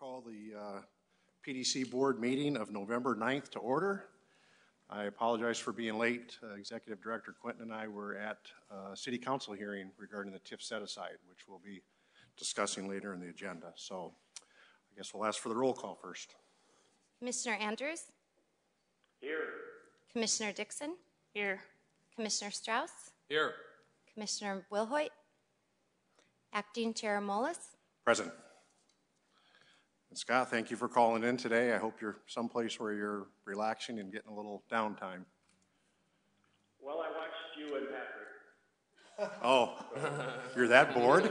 We'll call the PDC board meeting of November 9th to order. I apologize for being late. Executive Director Quinton and I were at a City Council hearing regarding the TIF set-aside, which we'll be discussing later in the agenda. So I guess we'll ask for the roll call first. Commissioner Andrews? Here. Commissioner Dixon? Here. Commissioner Strauss? Here. Commissioner Wilhoit? Acting Chair Mullis? Present. And Scott, thank you for calling in today. I hope you're someplace where you're relaxing and getting a little downtime. Well, I watched you and Patrick. Oh, you're that bored?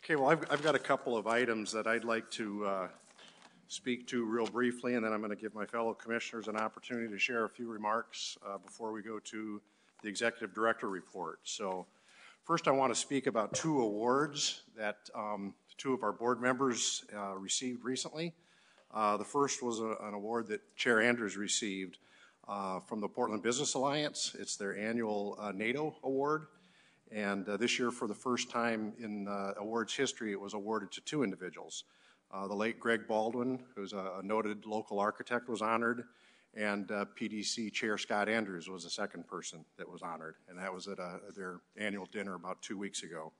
Okay, well, I've got a couple of items that I'd like to speak to real briefly, and then I'm going to give my fellow commissioners an opportunity to share a few remarks before we go to the Executive Director report. So first I want to speak about two awards that two of our board members received recently. The first was an award that Chair Andrews received from the Portland Business Alliance. It's their annual NATO award. And this year, for the first time in awards history, it was awarded to two individuals. The late Greg Baldwin, who's a noted local architect, was honored, and PDC Chair Scott Andrews was the second person that was honored, and that was at their annual dinner about 2 weeks ago.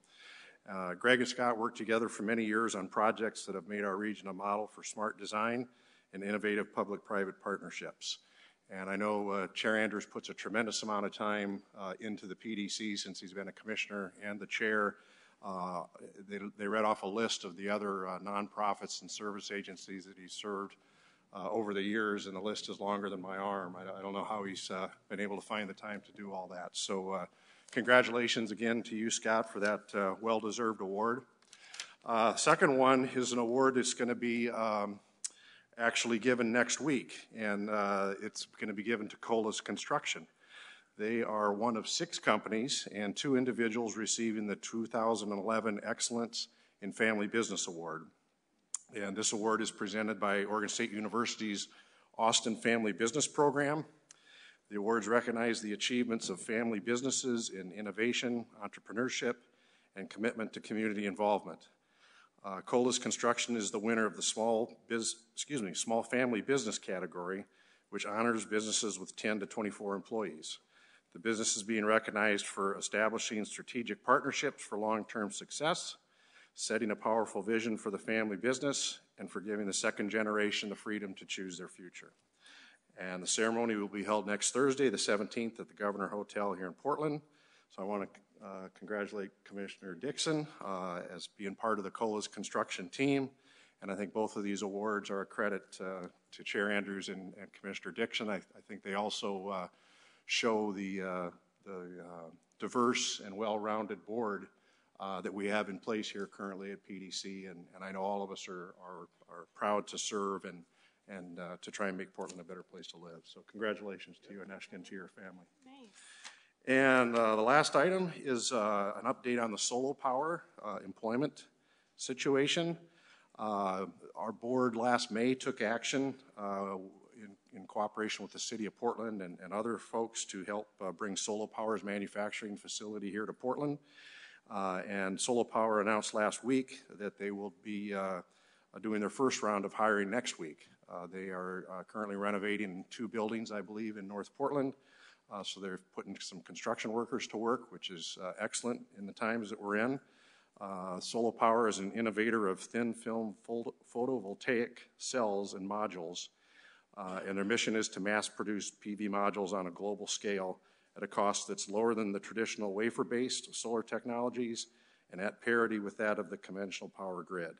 Greg and Scott worked together for many years on projects that have made our region a model for smart design and innovative public-private partnerships. And I know Chair Andrews puts a tremendous amount of time into the PDC since he's been a commissioner and the chair. They read off a list of the other nonprofits and service agencies that he's served over the years, and the list is longer than my arm. I don't know how he's been able to find the time to do all that. So congratulations again to you, Scott, for that well-deserved award. Second one is an award that's going to be actually given next week, and it's going to be given to Colas Construction. They are one of 6 companies and 2 individuals receiving the 2011 Excellence in Family Business Award. And this award is presented by Oregon State University's Austin Family Business Program. The awards recognize the achievements of family businesses in innovation, entrepreneurship, and commitment to community involvement. Colas Construction is the winner of the small family business category, which honors businesses with 10 to 24 employees. The business is being recognized for establishing strategic partnerships for long-term success, setting a powerful vision for the family business, and for giving the second generation the freedom to choose their future. And the ceremony will be held next Thursday, the 17th, at the Governor Hotel here in Portland. So I want to congratulate Commissioner Dixon as being part of the Colas Construction team. And I think both of these awards are a credit to Chair Andrews and Commissioner Dixon. I think they also show the diverse and well-rounded board that we have in place here currently at PDC. And I know all of us are proud to serve and to try and make Portland a better place to live. So congratulations to you, Aneshka, and to your family. Nice. And the last item is an update on the solar power employment situation. Our board last May took action in cooperation with the City of Portland and other folks to help bring Solar Power's manufacturing facility here to Portland. And Solar Power announced last week that they will be doing their first round of hiring next week. They are currently renovating 2 buildings, I believe, in North Portland. So they're putting some construction workers to work, which is excellent in the times that we're in. Solar Power is an innovator of thin film photovoltaic cells and modules, and their mission is to mass produce PV modules on a global scale at a cost that's lower than the traditional wafer-based solar technologies and at parity with that of the conventional power grid.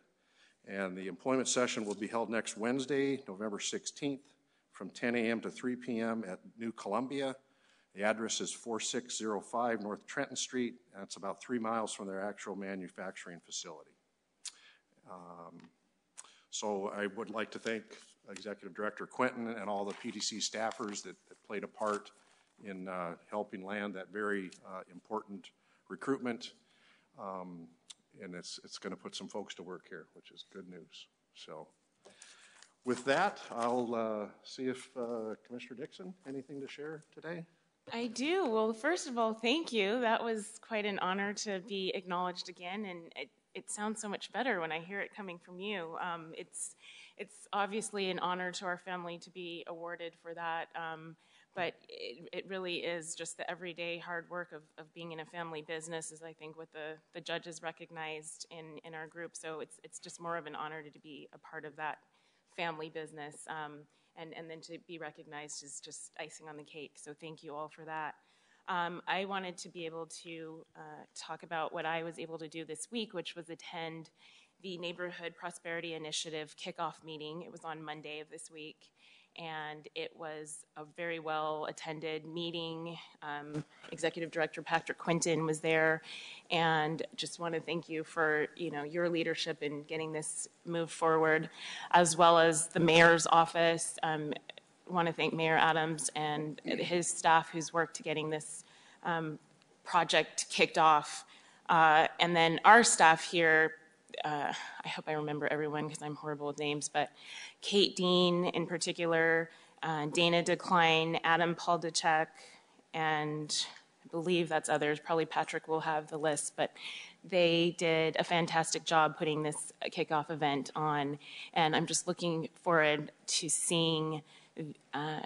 And the employment session will be held next Wednesday, November 16th, from 10 a.m. to 3 p.m. at New Columbia. The address is 4605 North Trenton Street, and it's about 3 miles from their actual manufacturing facility. So I would like to thank Executive Director Quinton and all the PDC staffers that played a part in helping land that very important recruitment. And it's going to put some folks to work here, which is good news. So with that, I'll see if Commissioner Dixon, anything to share today? I do. Well, first of all, thank you. That was quite an honor to be acknowledged again, and it sounds so much better when I hear it coming from you. It's obviously an honor to our family to be awarded for that, but it really is just the everyday hard work of being in a family business is, I think, what the judges recognized in our group. So it's just more of an honor to be a part of that family business. And then to be recognized is just icing on the cake. So thank you all for that. I wanted to be able to talk about what I was able to do this week, which was attend the Neighborhood Prosperity Initiative kickoff meeting. It was on Monday of this week, and it was a very well attended meeting. Executive Director Patrick Quinton was there, and just want to thank you for your leadership in getting this moved forward, as well as the mayor's office. I want to thank Mayor Adams and his staff who's worked to getting this project kicked off, and then our staff here. I hope I remember everyone because I'm horrible with names, but Kate Dean in particular, Dana Decline, Adam Paldacek, and I believe that's others. Probably Patrick will have the list, but they did a fantastic job putting this kickoff event on, and I'm just looking forward to seeing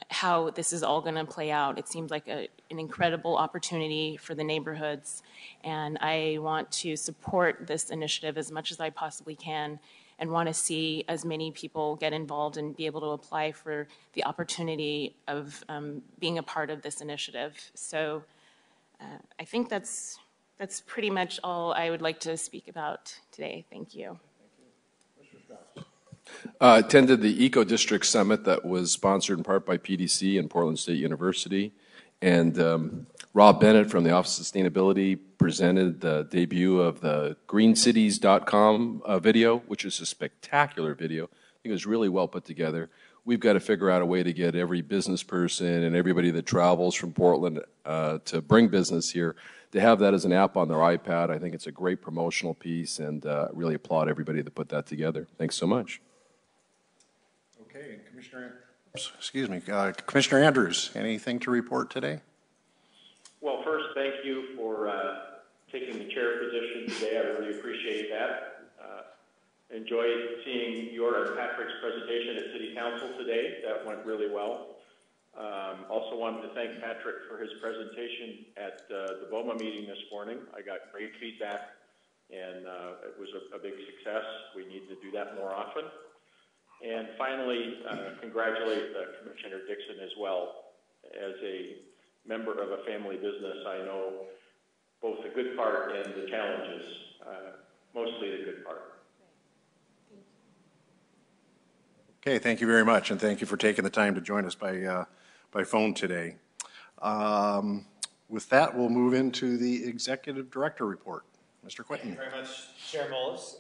how this is all going to play out. It seems like an incredible opportunity for the neighborhoods, and I want to support this initiative as much as I possibly can and want to see as many people get involved and be able to apply for the opportunity of being a part of this initiative. So I think that's pretty much all I would like to speak about today. Thank you. Attended the Eco District Summit that was sponsored in part by PDC and Portland State University. And Rob Bennett from the Office of Sustainability presented the debut of the greencities.com video, which is a spectacular video. I think it was really well put together. We've got to figure out a way to get every business person and everybody that travels from Portland to bring business here to have that as an app on their iPad. I think it's a great promotional piece, and really applaud everybody that put that together. Thanks so much. Okay, Commissioner Andrews, anything to report today? Well, first, thank you for taking the chair position today. I really appreciate that. Enjoyed seeing your and Patrick's presentation at City Council today. That went really well. Also wanted to thank Patrick for his presentation at the BOMA meeting this morning. I got great feedback, and it was a big success. We need to do that more often. And finally, congratulate Commissioner Dixon as well. As a member of a family business, I know both the good part and the challenges, mostly the good part. Okay, thank you very much, and thank you for taking the time to join us by phone today. With that, we'll move into the Executive Director report. Mr. Quinton. Thank you very much, Chair Mullis.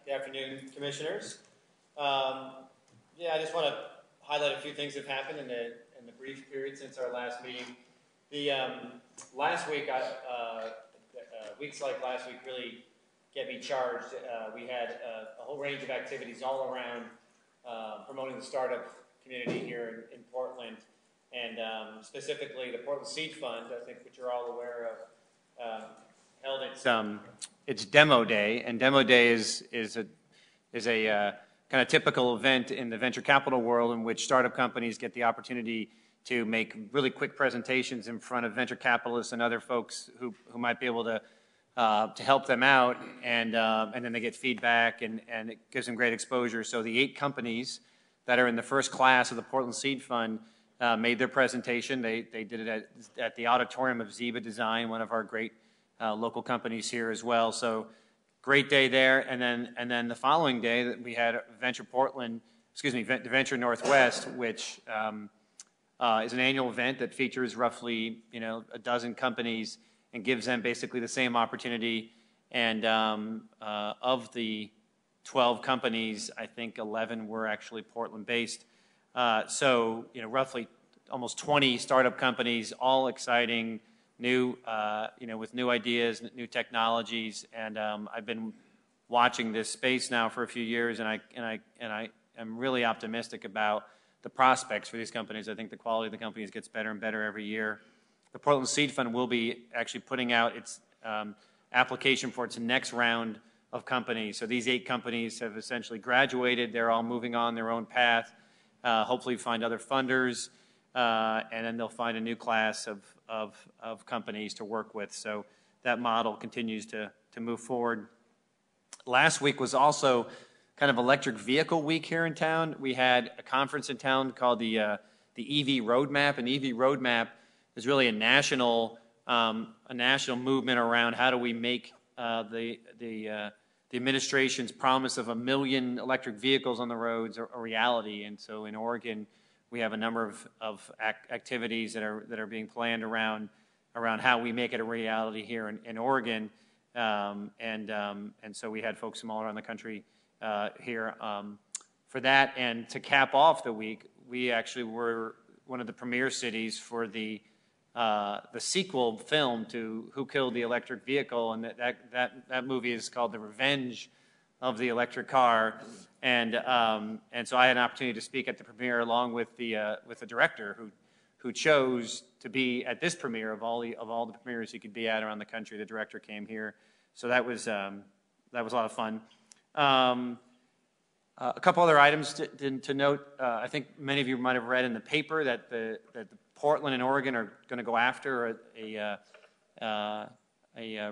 Good afternoon, Commissioners. I just want to highlight a few things that have happened in the brief period since our last meeting. The last week, weeks like last week really get me charged. We had a whole range of activities all around promoting the startup community here in Portland, and specifically the Portland Seed Fund, I think, which you're all aware of, held its demo day, and demo day is a kind of typical event in the venture capital world in which startup companies get the opportunity to make really quick presentations in front of venture capitalists and other folks who might be able to help them out, and then they get feedback, and it gives them great exposure. So the 8 companies that are in the first class of the Portland Seed Fund made their presentation. They did it at the auditorium of Ziba Design, one of our great local companies here as well. So great day there, and then the following day that we had Venture Northwest, which is an annual event that features roughly a dozen companies and gives them basically the same opportunity. And of the 12 companies, I think 11 were actually Portland-based. So roughly almost 20 startup companies, all exciting, new, with new ideas, new technologies, and I've been watching this space now for a few years, and I am really optimistic about the prospects for these companies. I think the quality of the companies gets better and better every year. the Portland Seed Fund will be actually putting out its application for its next round of companies. So these 8 companies have essentially graduated. They're all moving on their own path, hopefully find other funders, and then they'll find a new class of companies to work with. So that model continues to move forward. Last week was also kind of electric vehicle week here in town. We had a conference in town called the EV Roadmap, and the EV Roadmap is really a national movement around how do we make the administration's promise of 1 million electric vehicles on the roads a reality. And so in Oregon, we have a number of activities that are being planned around how we make it a reality here in Oregon. And so we had folks from all around the country here for that. And to cap off the week, we actually were one of the premier cities for the sequel film to Who Killed the Electric Vehicle, and that movie is called The Revenge of the Electric Car. And so I had an opportunity to speak at the premiere along with the director who chose to be at this premiere of all the premieres he could be at around the country. The director came here, so that was a lot of fun. A couple other items to note. I think many of you might have read in the paper that the Portland and Oregon are going to go after a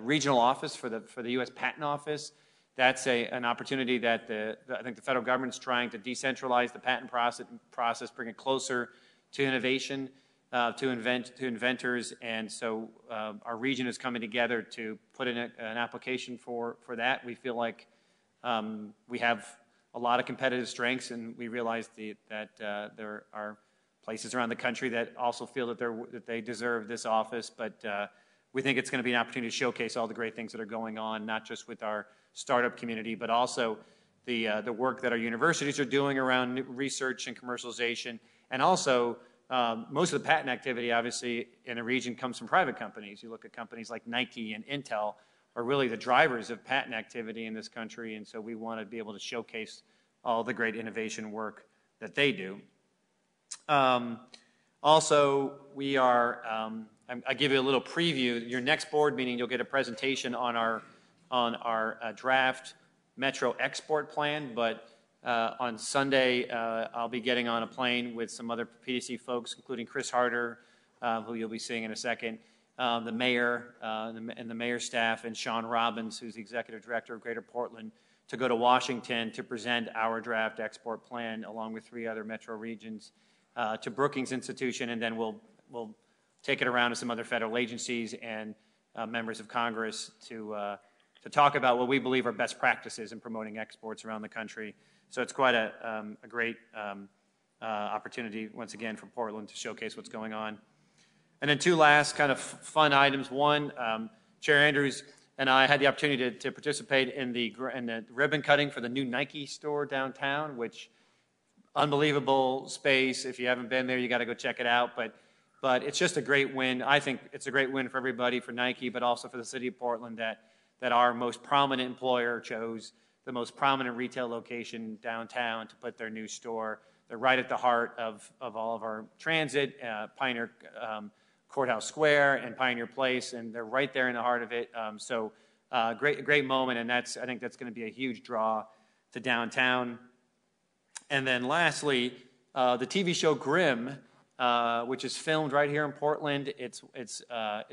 regional office for the U.S. Patent Office. That's an opportunity that I think the federal government is trying to decentralize the patent process, bring it closer to innovation, to inventors, and so our region is coming together to put in an application for that. We feel like we have a lot of competitive strengths, and we realize that there are places around the country that also feel that they deserve this office, but we think it's going to be an opportunity to showcase all the great things that are going on, not just with our startup community, but also the work that our universities are doing around research and commercialization. And also, most of the patent activity, obviously, in a region comes from private companies. You look at companies like Nike and Intel are really the drivers of patent activity in this country, and so we want to be able to showcase all the great innovation work that they do. Also, we are, I give you a little preview. Your next board meeting, you'll get a presentation on our draft Metro export plan, but on Sunday, I'll be getting on a plane with some other PDC folks, including Chris Harder, who you'll be seeing in a second, the mayor and the mayor's staff, and Sean Robbins, who's the executive director of Greater Portland, to go to Washington to present our draft export plan along with 3 other metro regions to Brookings Institution, and then we'll take it around to some other federal agencies and members of Congress to talk about what we believe are best practices in promoting exports around the country. So it's quite a great opportunity, once again, for Portland to showcase what's going on. And then 2 last kind of fun items. One, Chair Andrews and I had the opportunity to participate in the ribbon cutting for the new Nike store downtown, which unbelievable space. If you haven't been there, you got to go check it out. But it's just a great win. I think it's a great win for everybody, for Nike, but also for the city of Portland that our most prominent employer chose the most prominent retail location downtown to put their new store. They're right at the heart of all of our transit, Pioneer Courthouse Square and Pioneer Place, and they're right there in the heart of it. So great moment, and I think that's going to be a huge draw to downtown. And then lastly, the TV show Grimm, which is filmed right here in Portland. It's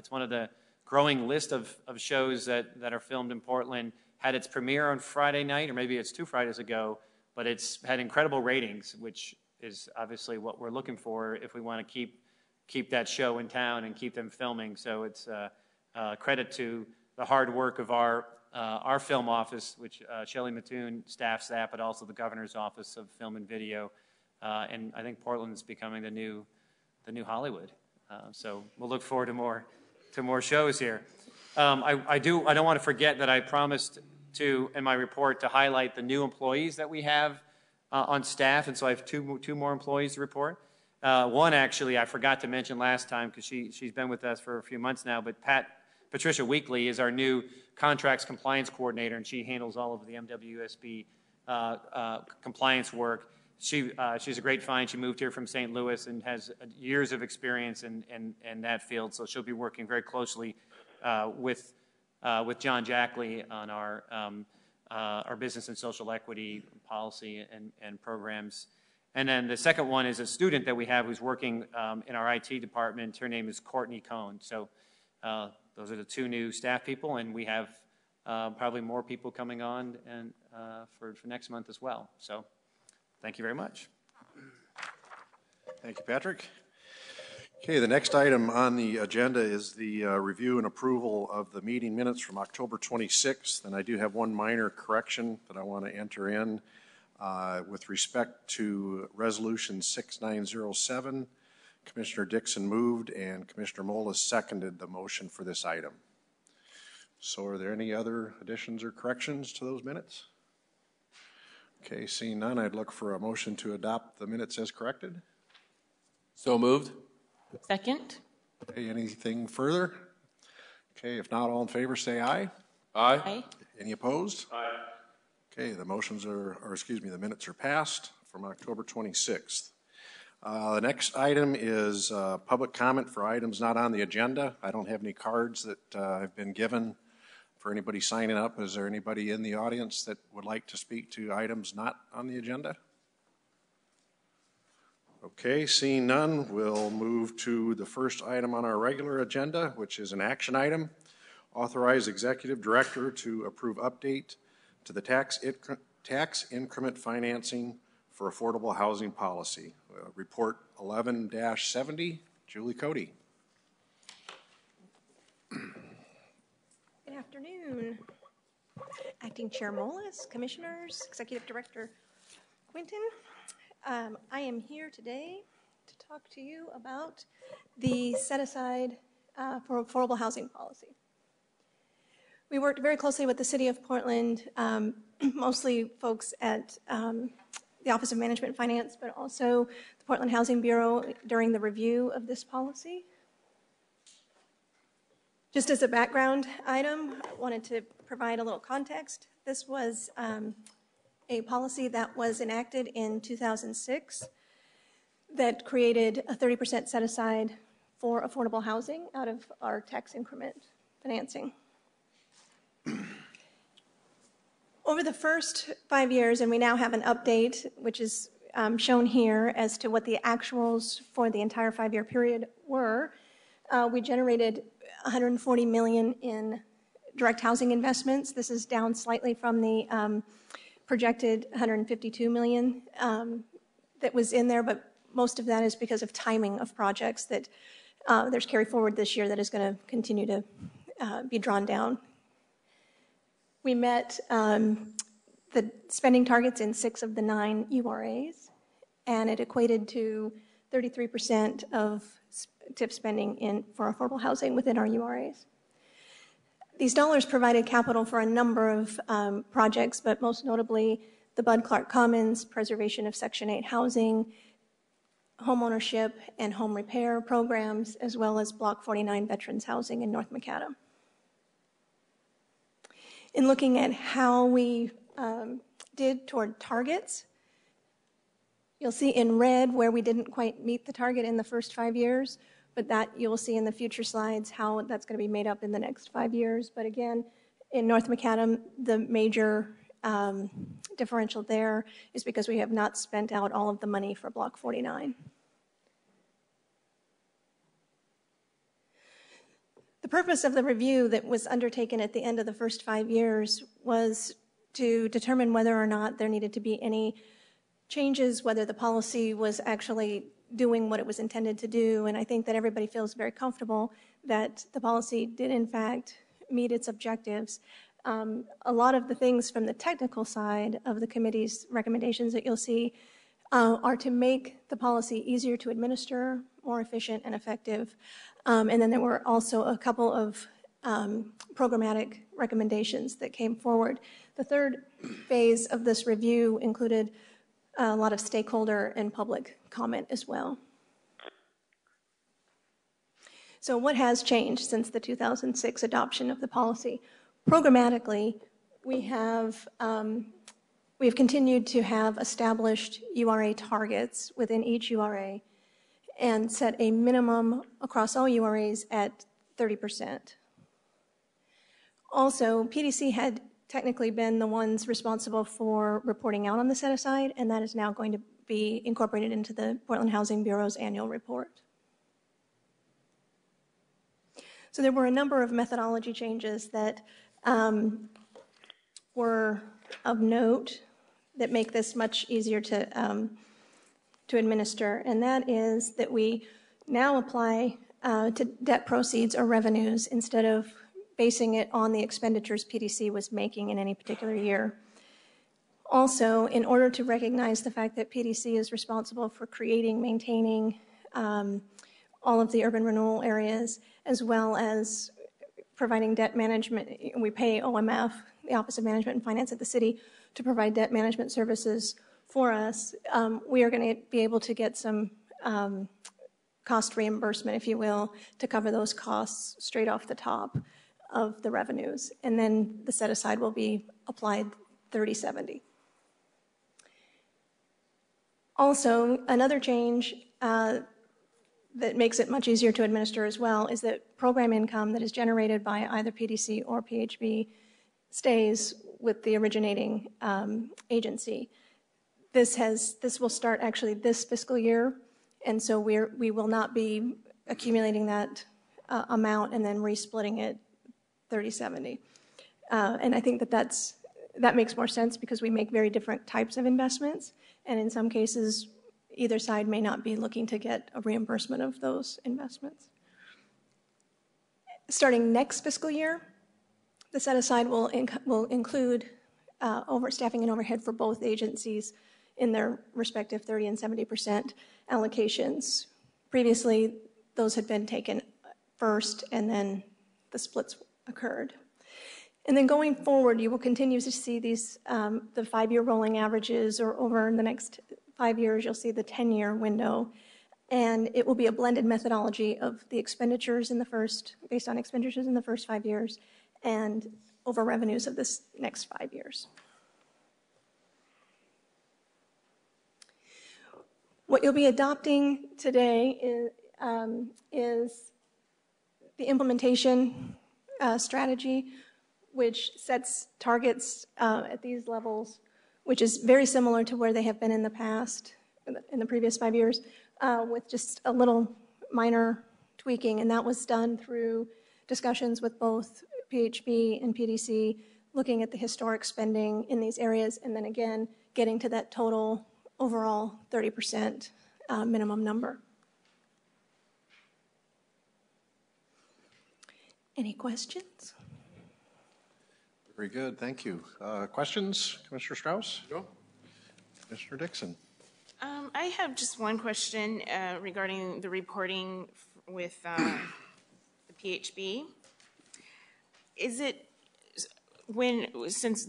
one of the growing list of shows that are filmed in Portland. Had its premiere on Friday night, or maybe it's 2 Fridays ago, but it's had incredible ratings, which is obviously what we're looking for if we want to keep that show in town and keep them filming. So it's credit to the hard work of our film office, which Shelley Mattoon staffs that, but also the governor's office of film and video. And I think Portland is becoming the new Hollywood. So we'll look forward to more shows here. I don't want to forget that I promised to, in my report, to highlight the new employees that we have on staff, and so I have two more employees to report. One, actually, I forgot to mention last time because she's been with us for a few months now, but Patricia Weekly is our new contracts compliance coordinator, and she handles all of the MWSB compliance work. she's a great find. She moved here from St. Louis and has years of experience in that field. So she'll be working very closely with John Jackley on our business and social equity policy and programs. And then the second one is a student that we have who's working in our IT department. Her name is Courtney Cohn. So those are the two new staff people, and we have probably more people coming on and for next month as well. So thank you very much. Thank you, Patrick. Okay, the next item on the agenda is the review and approval of the meeting minutes from October 26th. And I do have one minor correction that I want to enter in with respect to Resolution 6907. Commissioner Dixon moved and Commissioner Molas seconded the motion for this item. So are there any other additions or corrections to those minutes? Okay, seeing none, I'd look for a motion to adopt the minutes as corrected. So moved. Second. Okay, anything further? Okay, if not, all in favor say aye. Aye. Aye. Any opposed? Aye. Okay, the minutes are passed from October 26th. The next item is public comment for items not on the agenda. I don't have any cards that have been given for anybody signing up. Is there anybody in the audience that would like to speak to items not on the agenda? Okay, seeing none, we'll move to the first item on our regular agenda, which is an action item. Authorize Executive Director to approve update to the tax increment financing for affordable housing policy. Report 11-70, Julie Cody. Good afternoon. Acting Chair Molas, Commissioners, Executive Director Quinton. I am here today to talk to you about the set-aside for affordable housing policy. We worked very closely with the City of Portland, mostly folks at the Office of Management and Finance, but also the Portland Housing Bureau during the review of this policy. Just as a background item, I wanted to provide a little context. This was a policy that was enacted in 2006 that created a 30% set aside for affordable housing out of our tax increment financing. Over the first 5 years, and we now have an update, which is shown here as to what the actuals for the entire 5-year period were, we generated $140 million in direct housing investments. This is down slightly from the projected $152 million that was in there, but most of that is because of timing of projects that there's carry forward this year that is going to continue to be drawn down. We met the spending targets in 6 of the 9 URAs, and it equated to 33% of TIF spending for affordable housing within our URAs. These dollars provided capital for a number of projects, but most notably the Bud Clark Commons, preservation of Section 8 housing, homeownership and home repair programs, as well as Block 49 veterans housing in North Macadam. In looking at how we did toward targets, you'll see in red where we didn't quite meet the target in the first 5 years, but that you'll see in the future slides how that's going to be made up in the next 5 years. But again, in North Macadam, the major differential there is because we have not spent out all of the money for Block 49. The purpose of the review that was undertaken at the end of the first 5 years was to determine whether or not there needed to be any changes, whether the policy was actually doing what it was intended to do. And I think that everybody feels very comfortable that the policy did in fact meet its objectives. A lot of the things from the technical side of the committee's recommendations that you'll see are to make the policy easier to administer, more efficient and effective. And then there were also a couple of programmatic recommendations that came forward. The third phase of this review included a lot of stakeholder and public comment as well. So what has changed since the 2006 adoption of the policy? Programmatically, we have We've continued to have established URA targets within each URA and set a minimum across all URAs at 30%. Also, PDC had technically been the ones responsible for reporting out on the set-aside, and that is now going to be incorporated into the Portland Housing Bureau's annual report. So there were a number of methodology changes that were of note that make this much easier to administer, and that is that we now apply to debt proceeds or revenues instead of basing it on the expenditures PDC was making in any particular year. Also, in order to recognize the fact that PDC is responsible for creating, maintaining all of the urban renewal areas, as well as providing debt management, we pay OMF, the Office of Management and Finance at the city, to provide debt management services for us. We are going to be able to get some cost reimbursement, if you will, to cover those costs straight off the top of the revenues. And then the set-aside will be applied 30/70. Also, another change that makes it much easier to administer as well is that program income that is generated by either PDC or PHB stays with the originating agency. This will start actually this fiscal year, and so we will not be accumulating that amount and then resplitting it 30/70. And I think that makes more sense because we make very different types of investments, and in some cases, either side may not be looking to get a reimbursement of those investments. Starting next fiscal year, the set-aside will include overstaffing and overhead for both agencies in their respective 30% and 70% allocations. Previously, those had been taken first, and then the splits occurred. And then going forward, you will continue to see these, the 5-year rolling averages, or over the next 5 years, you'll see the 10-year window. And it will be a blended methodology of the expenditures based on expenditures in the first 5 years, and over revenues of this next 5 years. What you'll be adopting today is the implementation strategy, which sets targets at these levels, which is very similar to where they have been in the past, in the previous 5 years, with just a little minor tweaking, and that was done through discussions with both PHB and PDC, looking at the historic spending in these areas, and then again, getting to that total overall 30% minimum number. Any questions? Very good, thank you. Questions, Commissioner Strauss? No. Commissioner Dixon? I have just one question regarding the reporting with the PHB. Is it since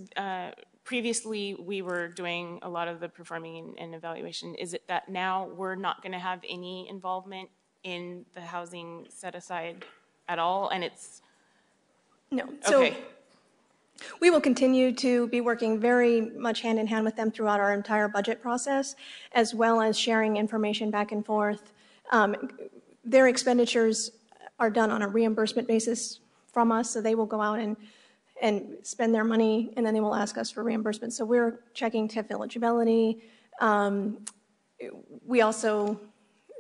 previously we were doing a lot of the performing and evaluation, is it that now we're not going to have any involvement in the housing set aside at all, and it's no? So okay. We will continue to be working very much hand in hand with them throughout our entire budget process, as well as sharing information back and forth. Their expenditures are done on a reimbursement basis from us, so they will go out and spend their money, and then they will ask us for reimbursement. So we're checking TIF eligibility. We also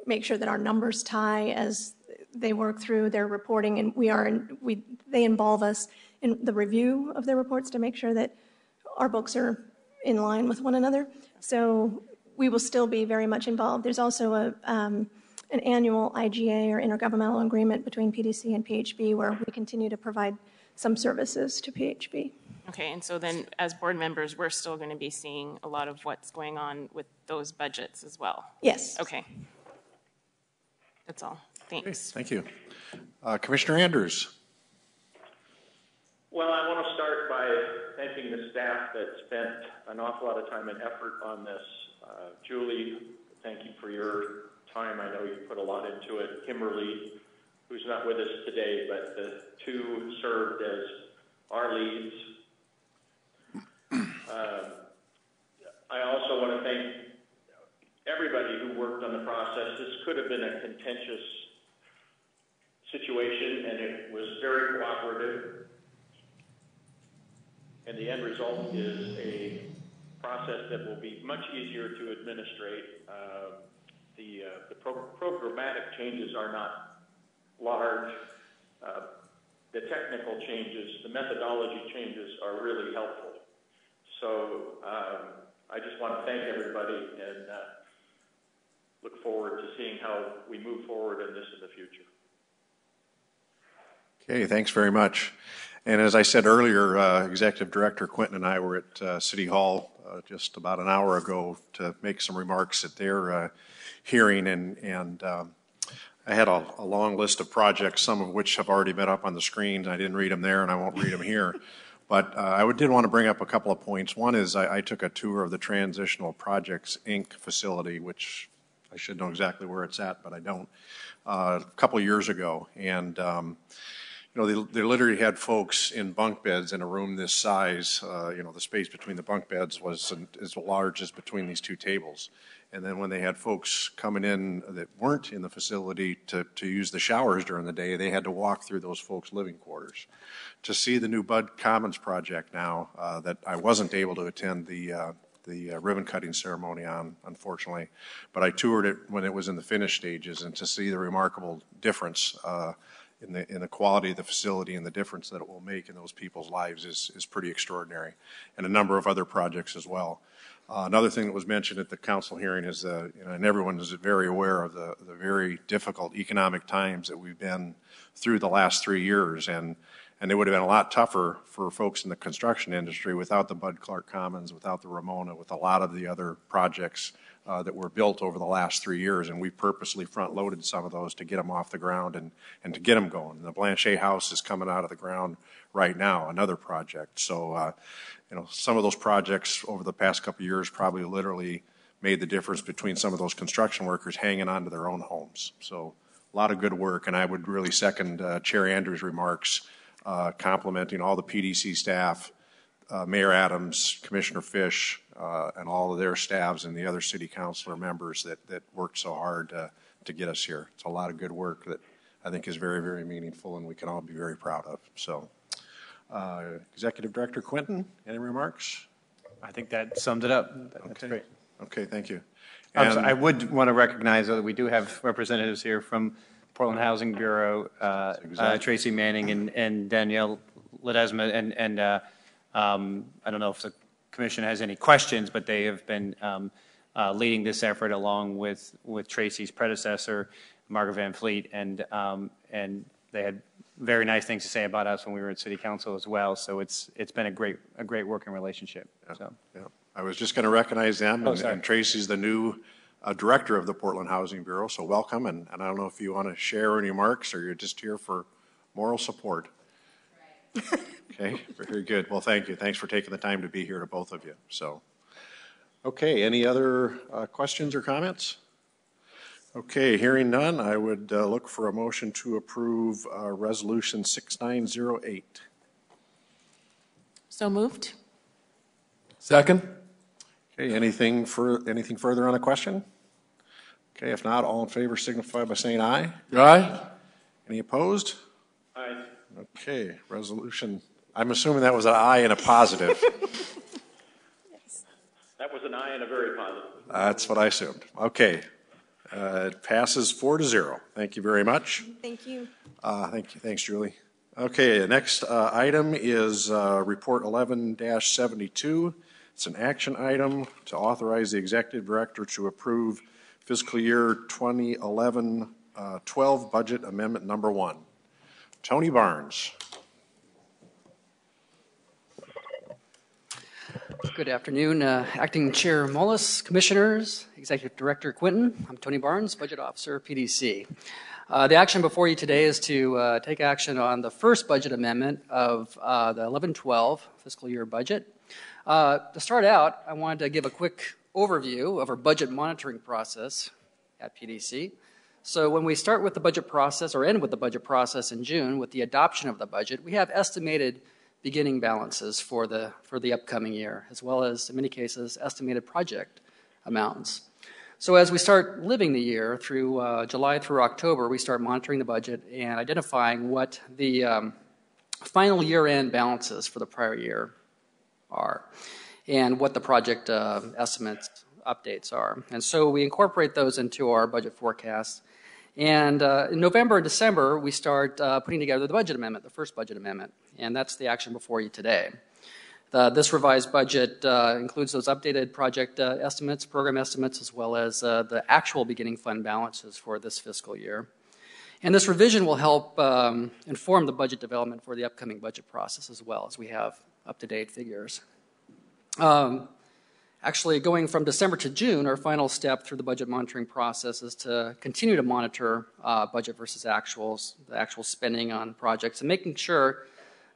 make sure that our numbers tie as they work through their reporting, and they involve us in the review of their reports to make sure that our books are in line with one another. So we will still be very much involved. There's also an annual IGA, or intergovernmental agreement, between PDC and PHB, where we continue to provide some services to PHB. Okay, and so then as board members, we're still going to be seeing a lot of what's going on with those budgets as well? Yes. Okay. That's all. Thanks. Okay, thank you. Commissioner Andrews? Well, I want to start by thanking the staff that spent an awful lot of time and effort on this. Julie, thank you for your time. I know you put a lot into it. Kimberly, who's not with us today, but the two served as our leads. have been a contentious situation, and it was very cooperative. And the end result is a process that will be much easier to administrate. The programmatic changes are not large. The technical changes, the methodology changes are really helpful. So I just want to thank everybody and look forward to seeing how we move forward in this in the future. Okay, thanks very much. And as I said earlier, Executive Director Quinton and I were at City Hall just about an hour ago to make some remarks at their hearing, and I had a long list of projects, some of which have already been up on the screen. I didn't read them there, and I won't read them here. But I did want to bring up a couple of points. One is I took a tour of the Transitional Projects, Inc. facility, which I should know exactly where it's at, but I don't, a couple of years ago. And you know, they literally had folks in bunk beds in a room this size. You know, the space between the bunk beds was as large as between these two tables. And then when they had folks coming in that weren't in the facility to use the showers during the day, they had to walk through those folks' living quarters. To see the new Bud Commons project now that I wasn't able to attend the ribbon cutting ceremony on, unfortunately, but I toured it when it was in the finished stages, and to see the remarkable difference in the quality of the facility and the difference that it will make in those people's lives is pretty extraordinary, and a number of other projects as well. Another thing that was mentioned at the council hearing is, you know, and everyone is very aware of the very difficult economic times that we've been through the last 3 years, and it would have been a lot tougher for folks in the construction industry without the Bud Clark Commons, without the Ramona, with a lot of the other projects that were built over the last 3 years, and we purposely front-loaded some of those to get them off the ground and to get them going. The Blanchet House is coming out of the ground right now, another project. So, you know, some of those projects over the past couple of years probably literally made the difference between some of those construction workers hanging on to their own homes. So, a lot of good work, and I would really second Chair Andrews' remarks, complimenting all the PDC staff, Mayor Adams, Commissioner Fish, and all of their staffs and the other city councilor members that worked so hard to get us here. It's a lot of good work that I think is very, very meaningful, and we can all be very proud of. So, Executive Director Quinton, any remarks? I think that summed it up. That's okay. Great. Okay, thank you. So I would want to recognize that we do have representatives here from Portland Housing Bureau, exactly. Tracy Manning and Danielle Ledesma, and I don't know if the Commission has any questions, but they have been leading this effort along with Tracy's predecessor, Margaret Van Fleet, and they had very nice things to say about us when we were at City Council as well. So it's been a great working relationship. Yeah, so. yeah. I was just going to recognize them, and Tracy's the new director of the Portland Housing Bureau, so welcome. And I don't know if you want to share any remarks or you're just here for moral support. Right. Okay, very good. Well, thank you. Thanks for taking the time to be here, to both of you. So, okay, any other questions or comments? Okay, hearing none, I would look for a motion to approve Resolution 6908. So moved. Second? Okay, anything further on the question? Okay, if not, all in favor signify by saying aye. Aye. Any opposed? Aye. Okay, resolution. I'm assuming that was an aye and a positive. That was an aye and a very positive. That's what I assumed. Okay. It passes 4-0. Thank you very much. Thank you. Thank you. Thanks, Julie. Okay, the next item is Report 11-72. It's an action item to authorize the Executive Director to approve fiscal year 2011-12 Budget Amendment Number 1. Tony Barnes. Good afternoon, Acting Chair Mullis, Commissioners, Executive Director Quinton. I'm Tony Barnes, Budget Officer, PDC. The action before you today is to take action on the first budget amendment of the 11-12 fiscal year budget. To start out, I wanted to give a quick overview of our budget monitoring process at PDC. So when we start with the budget process or end with the budget process in June with the adoption of the budget, we have estimated beginning balances for the upcoming year, as well as, in many cases, estimated project amounts. So as we start living the year through July through October, we start monitoring the budget and identifying what the final year-end balances for the prior year are and what the project estimates updates are. And so we incorporate those into our budget forecasts. And in November and December, we start putting together the budget amendment, the first budget amendment, and that's the action before you today. This revised budget includes those updated project estimates, program estimates, as well as the actual beginning fund balances for this fiscal year. And this revision will help inform the budget development for the upcoming budget process as well, as we have up-to-date figures. Actually, going from December to June, our final step through the budget monitoring process is to continue to monitor budget versus actuals, the actual spending on projects, and making sure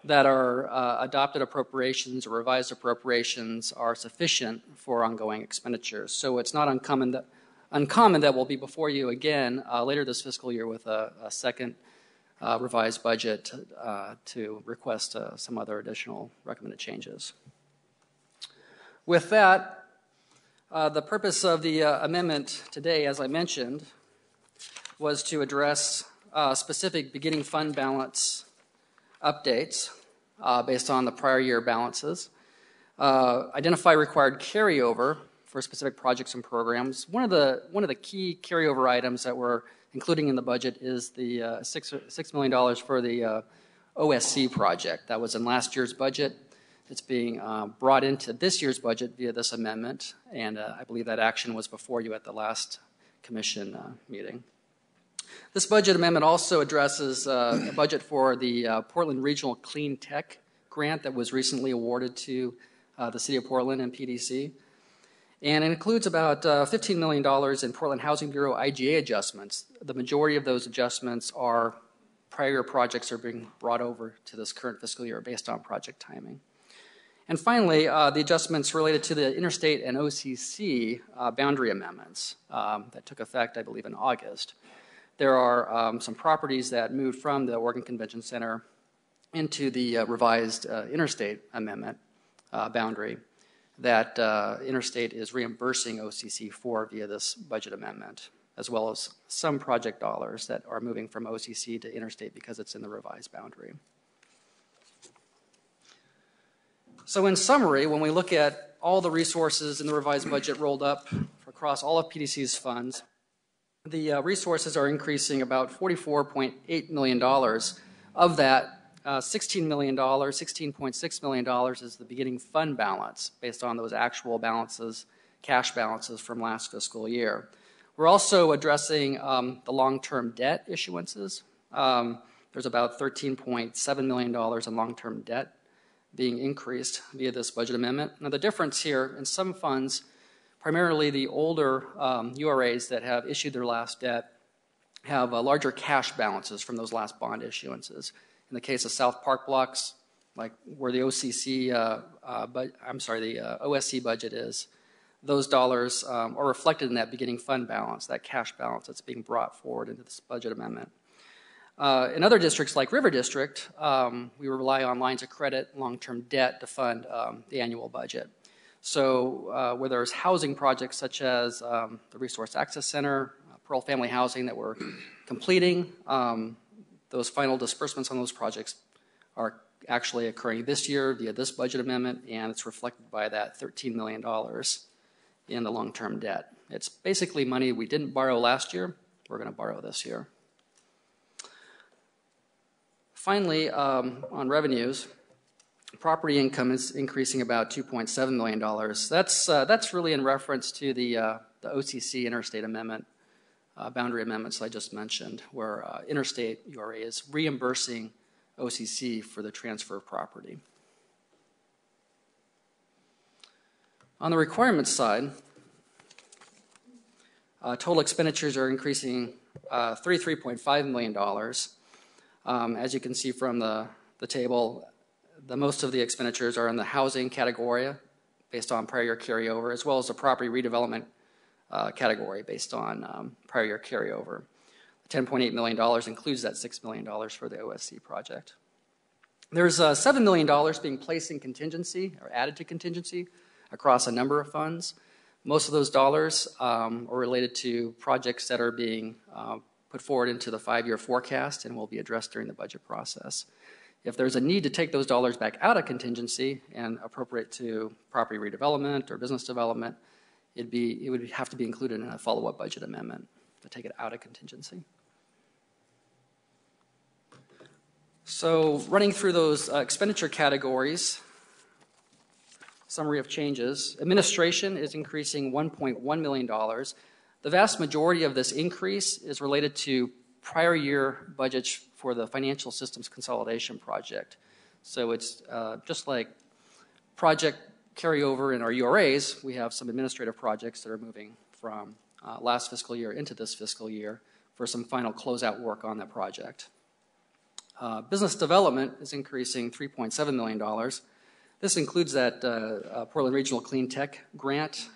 that our adopted appropriations or revised appropriations are sufficient for ongoing expenditures. So it's not uncommon that we'll be before you again later this fiscal year with a second revised budget to request some other additional recommended changes. With that, the purpose of the amendment today, as I mentioned, was to address specific beginning fund balance updates based on the prior year balances, identify required carryover for specific projects and programs. One of the key carryover items that we're including in the budget is the $6 million for the OSC project. That was in last year's budget. It's being brought into this year's budget via this amendment, and I believe that action was before you at the last commission meeting. This budget amendment also addresses a budget for the Portland Regional Clean Tech grant that was recently awarded to the City of Portland and PDC. And it includes about $15 million in Portland Housing Bureau IGA adjustments. The majority of those adjustments are prior projects are being brought over to this current fiscal year based on project timing. And finally, the adjustments related to the interstate and OCC boundary amendments that took effect, I believe, in August. There are some properties that moved from the Oregon Convention Center into the revised interstate amendment boundary that interstate is reimbursing OCC for via this budget amendment, as well as some project dollars that are moving from OCC to interstate because it's in the revised boundary. So in summary, when we look at all the resources in the revised budget rolled up across all of PDC's funds, the resources are increasing about $44.8 million. Of that, $16 million, $16.6 million is the beginning fund balance based on those actual balances, cash balances from last fiscal year. We're also addressing the long-term debt issuances. There's about $13.7 million in long-term debt being increased via this budget amendment. Now the difference here, in some funds, primarily the older URAs that have issued their last debt have larger cash balances from those last bond issuances. In the case of South Park blocks, like where the OCC, the OSC budget is, those dollars are reflected in that beginning fund balance, that cash balance that's being brought forward into this budget amendment. In other districts like River District, we rely on lines of credit, long-term debt to fund the annual budget. So where there's housing projects such as the Resource Access Center, Pearl Family Housing that we're completing, those final disbursements on those projects are actually occurring this year via this budget amendment, and it's reflected by that $13 million in the long-term debt. It's basically money we didn't borrow last year, we're going to borrow this year. Finally, on revenues, property income is increasing about $2.7 million. That's really in reference to the OCC interstate amendment, boundary amendments I just mentioned, where interstate URA is reimbursing OCC for the transfer of property. On the requirements side, total expenditures are increasing $33.5 million. As you can see from the table, most of the expenditures are in the housing category based on prior year carryover, as well as the property redevelopment category based on prior year carryover. The $10.8 million includes that $6 million for the OSC project. There's $7 million being placed in contingency or added to contingency across a number of funds. Most of those dollars are related to projects that are being put forward into the 5-year forecast and will be addressed during the budget process. If there's a need to take those dollars back out of contingency and appropriate to property redevelopment or business development, it would have to be included in a follow-up budget amendment to take it out of contingency. So running through those expenditure categories, summary of changes. Administration is increasing $1.1 million. The vast majority of this increase is related to prior year budgets for the financial systems consolidation project. So it's just like project carryover in our URAs, we have some administrative projects that are moving from last fiscal year into this fiscal year for some final closeout work on that project. Business development is increasing $3.7 million. This includes that Portland Regional Clean Tech grant,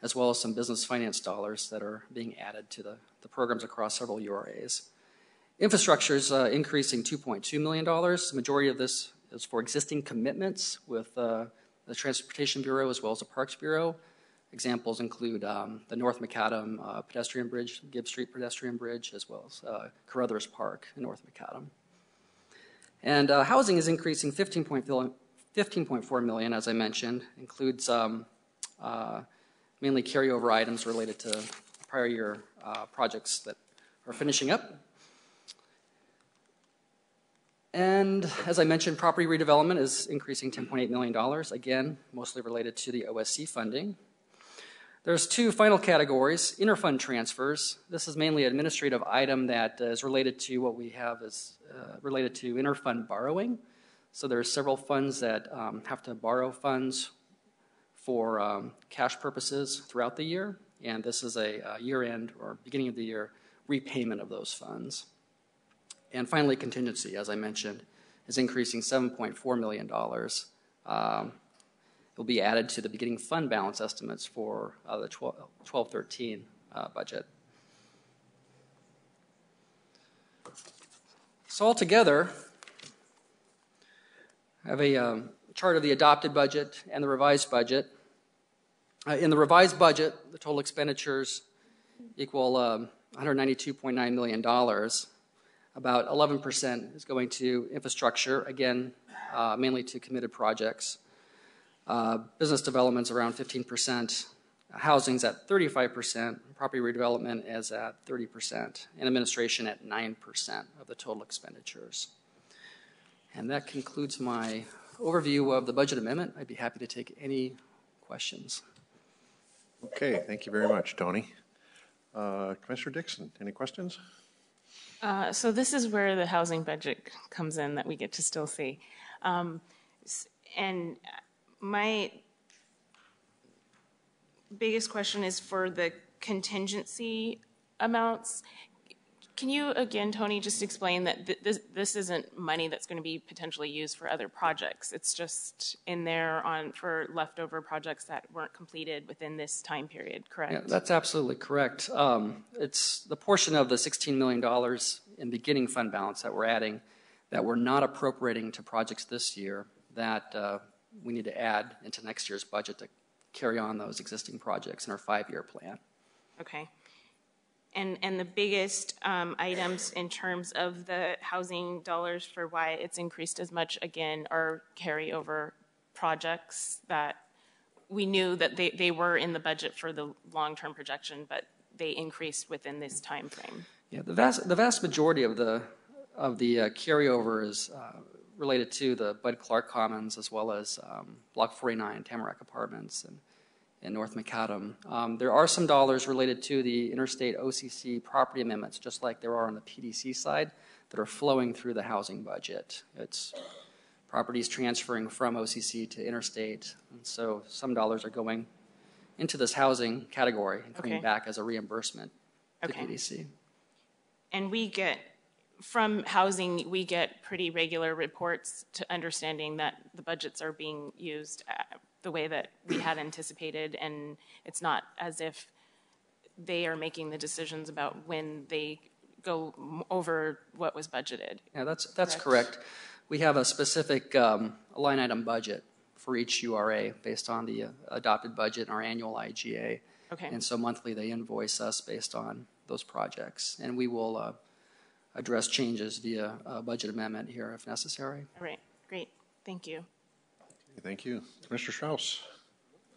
as well as some business finance dollars that are being added to the programs across several URAs. Infrastructure is increasing $2.2 million. The majority of this is for existing commitments with the Transportation Bureau as well as the Parks Bureau. Examples include the North Macadam pedestrian bridge, Gibb Street pedestrian bridge, as well as Carruthers Park in North Macadam. And housing is increasing $15.4 million, as I mentioned. Includes mainly carryover items related to prior year projects that are finishing up. And as I mentioned, property redevelopment is increasing $10.8 million, again, mostly related to the OSC funding. There's two final categories, interfund transfers. This is mainly an administrative item that is related to what we have as related to interfund borrowing. So there are several funds that have to borrow funds for cash purposes throughout the year, and this is a year-end or beginning of the year repayment of those funds. And finally, contingency, as I mentioned, is increasing $7.4 million. It will be added to the beginning fund balance estimates for the 12-13 budget. So altogether, I have a chart of the adopted budget and the revised budget. In the revised budget, the total expenditures equal $192.9 million. About 11% is going to infrastructure, again, mainly to committed projects. Business development's around 15%. Housing's at 35%. Property redevelopment is at 30%. And administration at 9% of the total expenditures. And that concludes my overview of the budget amendment. I'd be happy to take any questions. Okay, thank you very much, Tony. Commissioner Dixon, any questions? So this is where the housing budget comes in that we get to still see. And my biggest question is for the contingency amounts. Can you, again, Tony, just explain that this isn't money that's going to be potentially used for other projects? It's just in there for leftover projects that weren't completed within this time period, correct? Yeah, that's absolutely correct. It's the portion of the $16 million in beginning fund balance that we're adding that we're not appropriating to projects this year that we need to add into next year's budget to carry on those existing projects in our 5-year plan. Okay. And the biggest items in terms of the housing dollars for why it's increased as much, again, are carryover projects that we knew that they were in the budget for the long-term projection, but they increased within this time frame. Yeah, the vast majority of the carryover is related to the Bud Clark Commons as well as Block 49 Tamarack Apartments and North Macadam. There are some dollars related to the interstate OCC property amendments, just like there are on the PDC side, that are flowing through the housing budget. It's properties transferring from OCC to interstate, and so some dollars are going into this housing category and coming back as a reimbursement to PDC. And we get, from housing, we get pretty regular reports to understanding that the budgets are being used the way that we had anticipated, and it's not as if they are making the decisions about when they go over what was budgeted. Yeah, that's correct. We have a specific line item budget for each URA based on the adopted budget and our annual IGA. Okay. And so monthly they invoice us based on those projects. And we will address changes via budget amendment here if necessary. All right, great. Thank you. Thank you. Commissioner Strauss?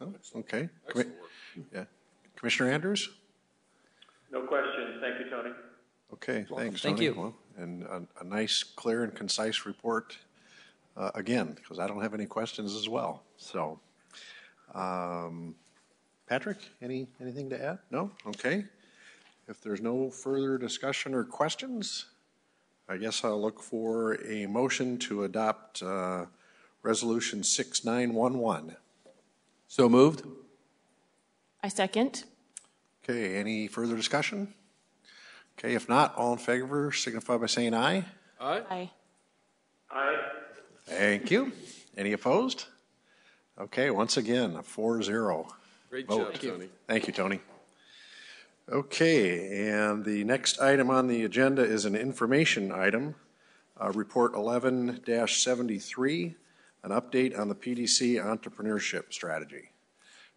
Oh, okay. Yeah. Commissioner Andrews? No questions. Thank you, Tony. Okay, thanks, Thank Tony. you. Well, and a nice, clear, and concise report again, because I don't have any questions as well. So, Patrick, anything to add? No? Okay. If there's no further discussion or questions, I guess I'll look for a motion to adopt Resolution 6911. So moved? I second. Okay, any further discussion? Okay, if not, all in favor signify by saying aye. Aye. Aye. Thank you. Any opposed? Okay, once again, a 4-0. Great vote. job, Tony. Thank you, Tony. Okay, and the next item on the agenda is an information item, Report 11-73, an update on the PDC Entrepreneurship Strategy.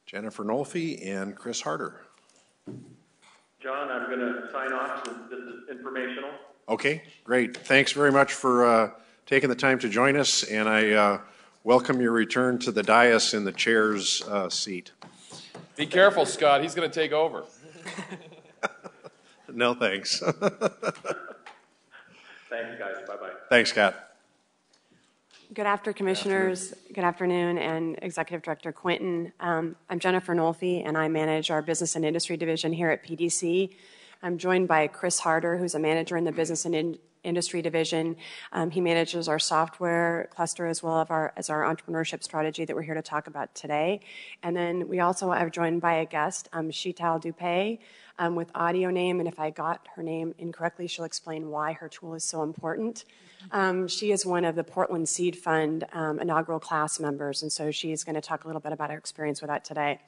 Jennifer Nolfi and Chris Harder. John, I'm going to sign off. This is informational. Okay, great. Thanks very much for taking the time to join us, and I welcome your return to the dais in the chair's seat. Be careful, Scott. He's going to take over. No, thanks. Thanks, guys. Bye-bye. Thanks, Scott. Good afternoon, Commissioners. Good afternoon, and Executive Director Quinton. I'm Jennifer Nolfi, and I manage our Business and Industry Division here at PDC. I'm joined by Chris Harder, who's a manager in the Business and Industry Division. He manages our software cluster as well as our entrepreneurship strategy that we're here to talk about today. And then we also are joined by a guest, Sheetal Dupay, with Audio Name, and if I got her name incorrectly, she'll explain why her tool is so important. She is one of the Portland Seed Fund inaugural class members, and so she's going to talk a little bit about her experience with that today.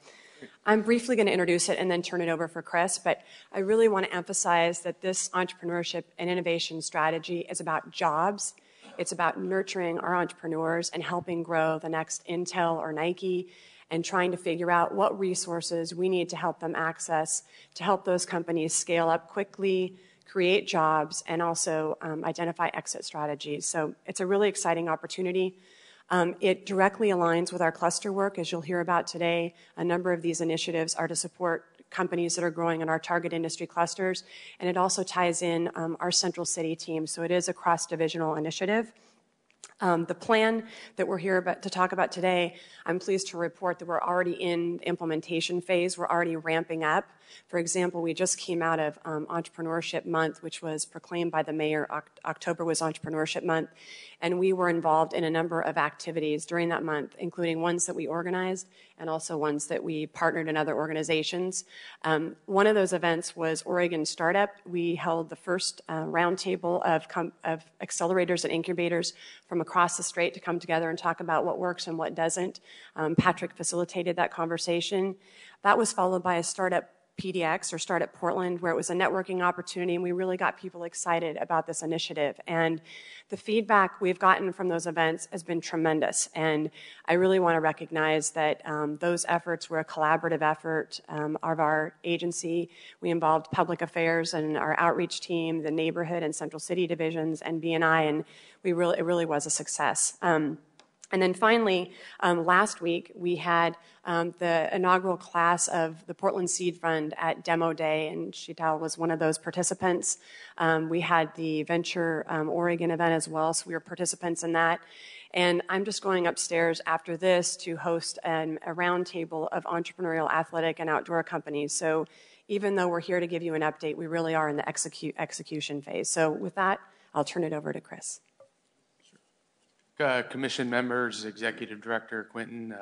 I'm briefly going to introduce it and then turn it over for Chris, but I really want to emphasize that this entrepreneurship and innovation strategy is about jobs. It's about nurturing our entrepreneurs and helping grow the next Intel or Nike, and trying to figure out what resources we need to help them access to help those companies scale up quickly, create jobs, and also identify exit strategies. So it's a really exciting opportunity. It directly aligns with our cluster work, as you'll hear about today. A number of these initiatives are to support companies that are growing in our target industry clusters, and it also ties in our Central City team, so it is a cross-divisional initiative. The plan that we're here to talk about today, I'm pleased to report that we're already in the implementation phase. We're already ramping up. For example, we just came out of Entrepreneurship Month, which was proclaimed by the mayor. October was Entrepreneurship Month, and we were involved in a number of activities during that month, including ones that we organized and also ones that we partnered in other organizations. One of those events was Oregon Startup. We held the first roundtable of accelerators and incubators from across the state to come together and talk about what works and what doesn't. Patrick facilitated that conversation. That was followed by a Startup PDX, or Startup Portland, where it was a networking opportunity, and we really got people excited about this initiative. And the feedback we've gotten from those events has been tremendous. And I really want to recognize that those efforts were a collaborative effort of our agency. We involved public affairs and our outreach team, the neighborhood and Central City divisions, and B&I, and it really was a success. And then finally, last week, we had the inaugural class of the Portland Seed Fund at Demo Day, and Sheetal was one of those participants. We had the Venture Oregon event as well, so we were participants in that. And I'm just going upstairs after this to host a roundtable of entrepreneurial, athletic, and outdoor companies. So even though we're here to give you an update, we really are in the execution phase. So with that, I'll turn it over to Chris. Commission members, Executive Director Quinton,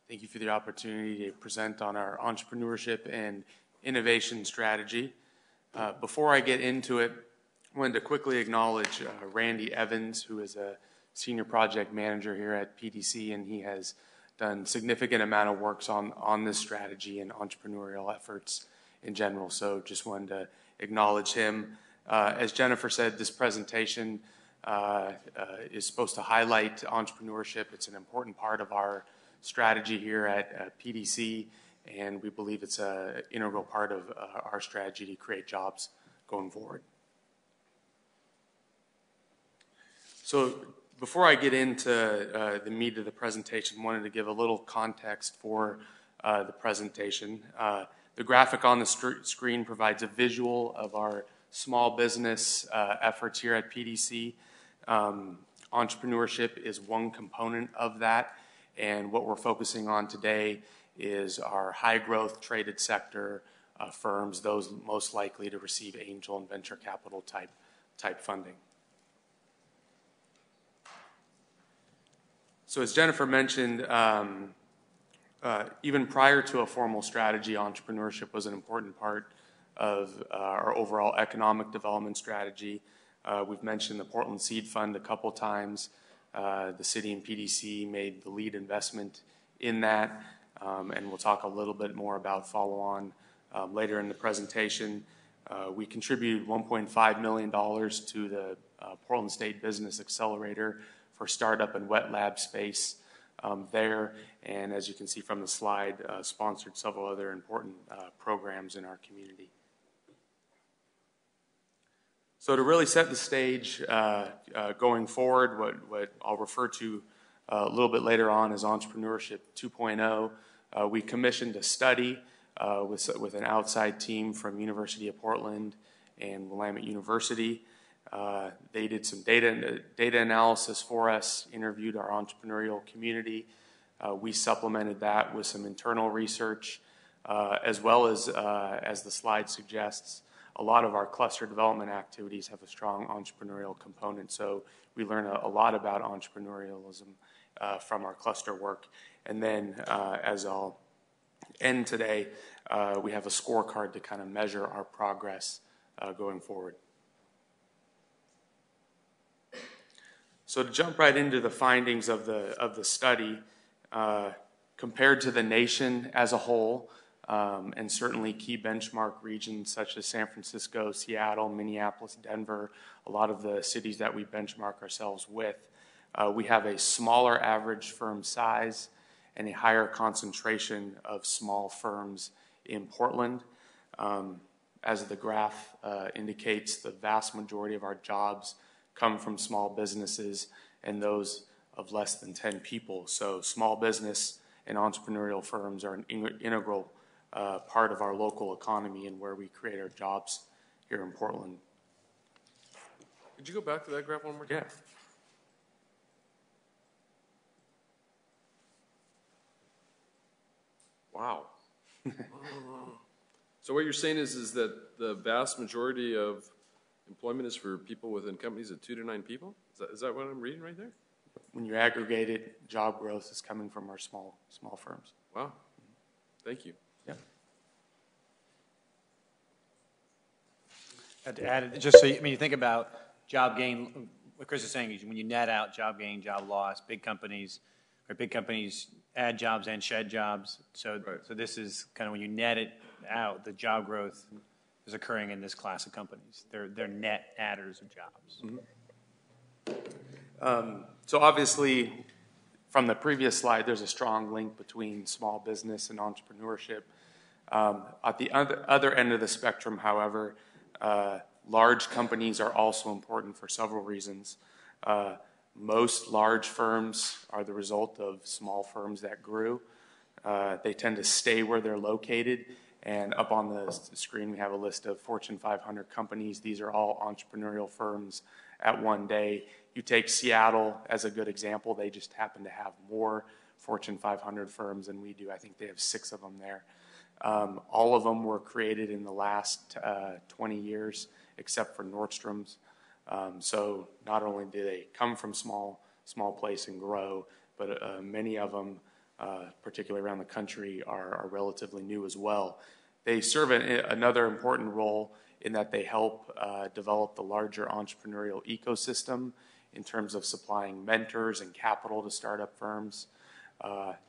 thank you for the opportunity to present on our entrepreneurship and innovation strategy. Before I get into it, I wanted to quickly acknowledge Randy Evans, who is a Senior Project Manager here at PDC, and he has done significant amount of work on this strategy and entrepreneurial efforts in general, so just wanted to acknowledge him. As Jennifer said, this presentation is supposed to highlight entrepreneurship. It's an important part of our strategy here at PDC, and we believe it's an integral part of our strategy to create jobs going forward. So before I get into the meat of the presentation, I wanted to give a little context for the presentation. The graphic on the screen provides a visual of our small business efforts here at PDC. Entrepreneurship is one component of that, and what we're focusing on today is our high growth traded sector firms, those most likely to receive angel and venture capital type funding. So as Jennifer mentioned, even prior to a formal strategy, entrepreneurship was an important part of our overall economic development strategy. We've mentioned the Portland Seed Fund a couple times. The city and PDC made the lead investment in that, and we'll talk a little bit more about follow-on later in the presentation. We contributed $1.5 million to the Portland State Business Accelerator for startup and wet lab space there, and as you can see from the slide, sponsored several other important programs in our community. So to really set the stage going forward, what I'll refer to a little bit later on as Entrepreneurship 2.0, we commissioned a study with an outside team from University of Portland and Willamette University. They did some data analysis for us, interviewed our entrepreneurial community. We supplemented that with some internal research, as well as the slide suggests, a lot of our cluster development activities have a strong entrepreneurial component. So we learn a lot about entrepreneurialism from our cluster work. And then, as I'll end today, we have a scorecard to kind of measure our progress going forward. So to jump right into the findings of the study, compared to the nation as a whole, and certainly key benchmark regions such as San Francisco, Seattle, Minneapolis, Denver, a lot of the cities that we benchmark ourselves with, we have a smaller average firm size and a higher concentration of small firms in Portland. As the graph indicates, the vast majority of our jobs come from small businesses and those of less than 10 people. So small business and entrepreneurial firms are an integral part of our local economy and where we create our jobs here in Portland. Could you go back to that graph one more time? Yeah. Wow. So what you're saying is that the vast majority of employment is for people within companies of 2 to 9 people? Is that what I'm reading right there? When you aggregate it, job growth is coming from our small firms. Wow. Thank you. Yeah. To add, just so you think about job gain, what Chris is saying is when you net out job gain, job loss, big companies add jobs and shed jobs. So, right. So this is kind of when you net it out, the job growth is occurring in this class of companies. They're net adders of jobs. Mm-hmm. So obviously, from the previous slide, there's a strong link between small business and entrepreneurship. At the other end of the spectrum, however, large companies are also important for several reasons. Most large firms are the result of small firms that grew. They tend to stay where they're located. And up on the screen, we have a list of Fortune 500 companies. These are all entrepreneurial firms at one day. You take Seattle as a good example. They just happen to have more Fortune 500 firms than we do. I think they have 6 of them there. All of them were created in the last 20 years, except for Nordstrom's. So not only do they come from small place and grow, but many of them, particularly around the country, are relatively new as well. They serve another important role in that they help develop the larger entrepreneurial ecosystem in terms of supplying mentors and capital to startup firms.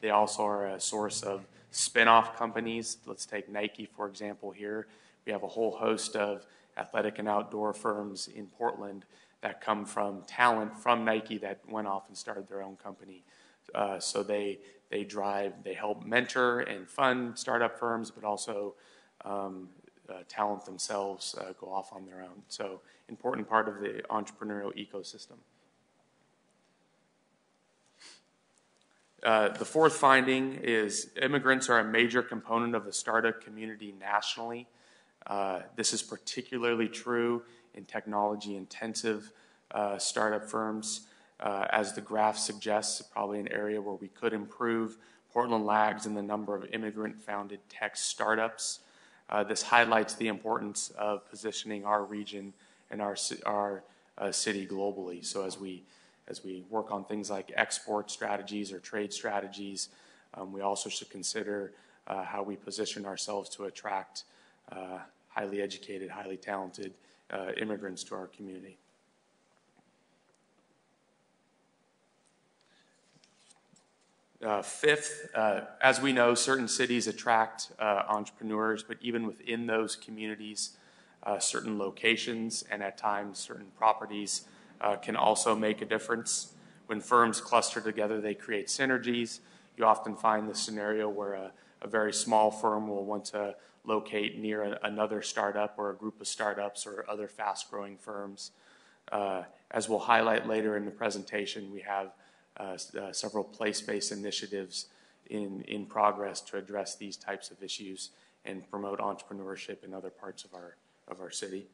They also are a source of spin-off companies. Let's take Nike, for example, here. We have a whole host of athletic and outdoor firms in Portland that come from talent from Nike that went off and started their own company. So they help mentor and fund startup firms, but also talent themselves go off on their own. So important part of the entrepreneurial ecosystem. The fourth finding is immigrants are a major component of the startup community nationally. This is particularly true in technology-intensive startup firms. As the graph suggests, probably an area where we could improve. Portland lags in the number of immigrant-founded tech startups. This highlights the importance of positioning our region and our city globally. So as we work on things like export strategies or trade strategies, we also should consider how we position ourselves to attract highly educated, highly talented immigrants to our community. Fifth, as we know, certain cities attract entrepreneurs, but even within those communities, certain locations and at times certain properties can also make a difference. When firms cluster together, they create synergies. You often find the scenario where a very small firm will want to locate near another startup or a group of startups or other fast-growing firms. As we'll highlight later in the presentation, we have several place-based initiatives in progress to address these types of issues and promote entrepreneurship in other parts of our city.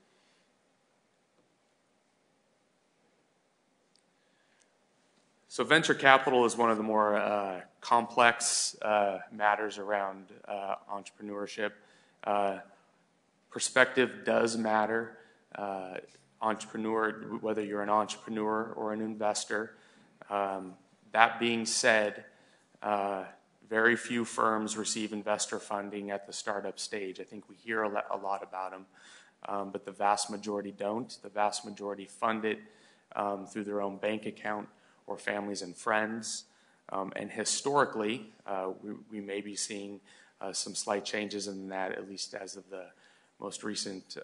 So venture capital is one of the more complex matters around entrepreneurship. Perspective does matter. Whether you're an entrepreneur or an investor. That being said, very few firms receive investor funding at the startup stage. I think we hear a lot about them, but the vast majority don't. The vast majority fund it through their own bank account or families and friends. And historically, we may be seeing some slight changes in that, at least as of the most recent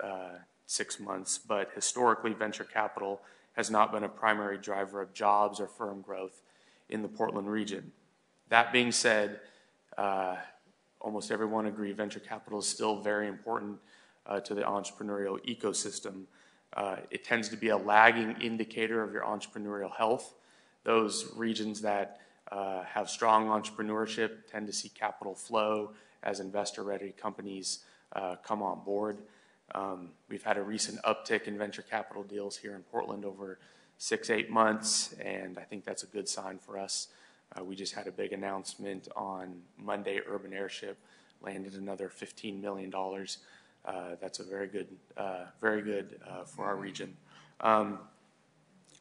6 months. But historically, venture capital has not been a primary driver of jobs or firm growth in the Portland region. That being said, almost everyone agrees venture capital is still very important to the entrepreneurial ecosystem. It tends to be a lagging indicator of your entrepreneurial health. Those regions that have strong entrepreneurship tend to see capital flow as investor-ready companies come on board. We've had a recent uptick in venture capital deals here in Portland over 6-8 months, and I think that's a good sign for us. We just had a big announcement on Monday. Urban Airship landed another $15 million. That's a very good for our region. On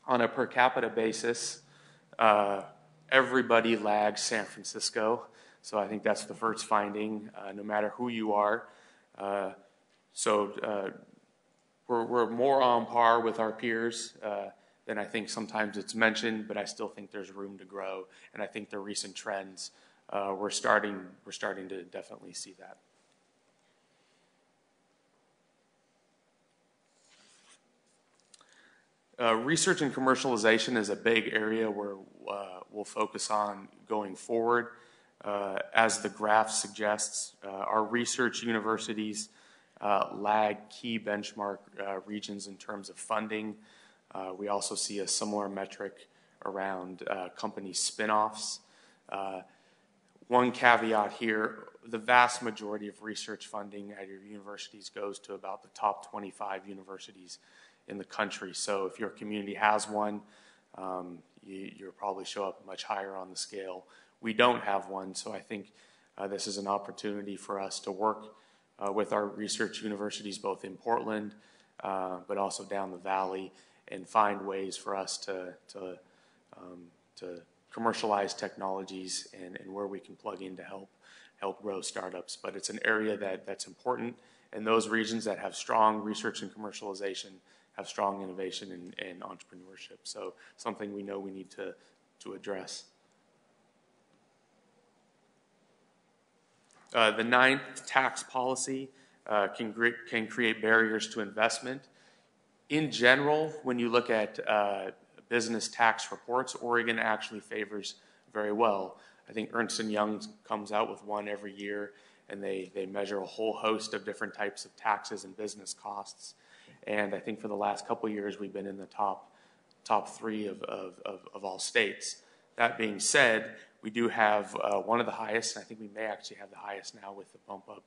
a per capita basis, everybody lags San Francisco, so I think that's the first finding, no matter who you are. We're more on par with our peers than I think sometimes it's mentioned, but I still think there's room to grow, and I think the recent trends, we're starting to definitely see that. Research and commercialization is a big area where we'll focus on going forward. As the graph suggests, our research universities lag key benchmark regions in terms of funding. We also see a similar metric around company spinoffs. One caveat here, the vast majority of research funding at your universities goes to about the top 25 universities in the country. So if your community has one, you'll probably show up much higher on the scale. We don't have one, so I think this is an opportunity for us to work with our research universities, both in Portland, but also down the valley, and find ways for us to commercialize technologies and where we can plug in to help grow startups. But it's an area that's important, and those regions that have strong research and commercialization have strong innovation and entrepreneurship. So something we know we need to address. The ninth, tax policy can create barriers to investment. In general, when you look at business tax reports, Oregon actually favors very well. I think Ernst & Young comes out with one every year, and they measure a whole host of different types of taxes and business costs. And I think for the last couple of years, we've been in the top 3 of all states. That being said, we do have one of the highest, and I think we may actually have the highest now with the bump up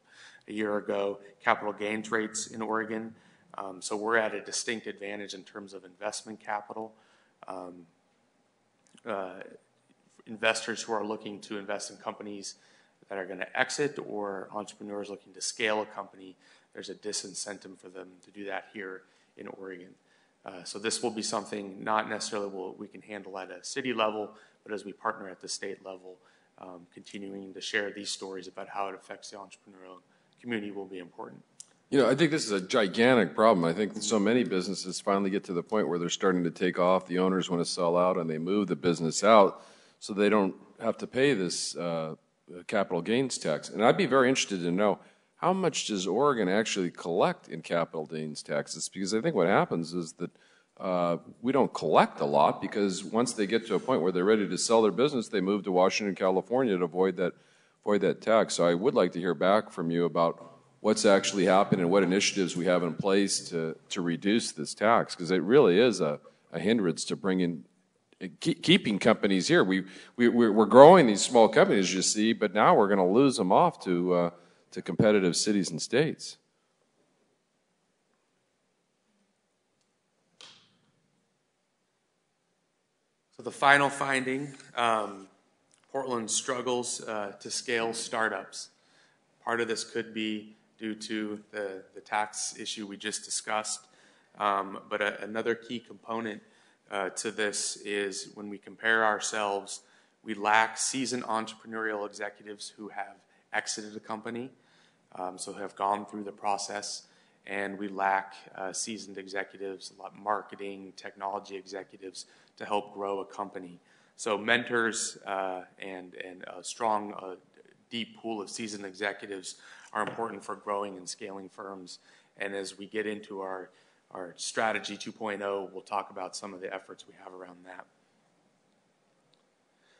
a year ago, capital gains rates in Oregon. So we're at a distinct advantage in terms of investment capital. Investors who are looking to invest in companies that are going to exit, or entrepreneurs looking to scale a company, there's a disincentive for them to do that here in Oregon. So this will be something not necessarily we can handle at a city level, but as we partner at the state level, continuing to share these stories about how it affects the entrepreneurial community will be important. You know, I think this is a gigantic problem. I think so many businesses finally get to the point where they're starting to take off. The owners want to sell out, and they move the business out so they don't have to pay this capital gains tax. And I'd be very interested to know, how much does Oregon actually collect in capital gains taxes? Because I think what happens is that we don't collect a lot, because once they get to a point where they're ready to sell their business, they move to Washington, California to avoid that tax. So I would like to hear back from you about what's actually happened and what initiatives we have in place to reduce this tax, because it really is a hindrance to bringing, keeping companies here. We're growing these small companies, you see, but now we're going to lose them off to competitive cities and states. So the final finding, Portland struggles to scale startups. Part of this could be due to the tax issue we just discussed, but another key component to this is when we compare ourselves, we lack seasoned entrepreneurial executives who have exited a company, so have gone through the process, and we lack seasoned executives, a lot of marketing, technology executives to help grow a company. So mentors and a strong, deep pool of seasoned executives are important for growing and scaling firms. And as we get into our strategy 2.0, we'll talk about some of the efforts we have around that.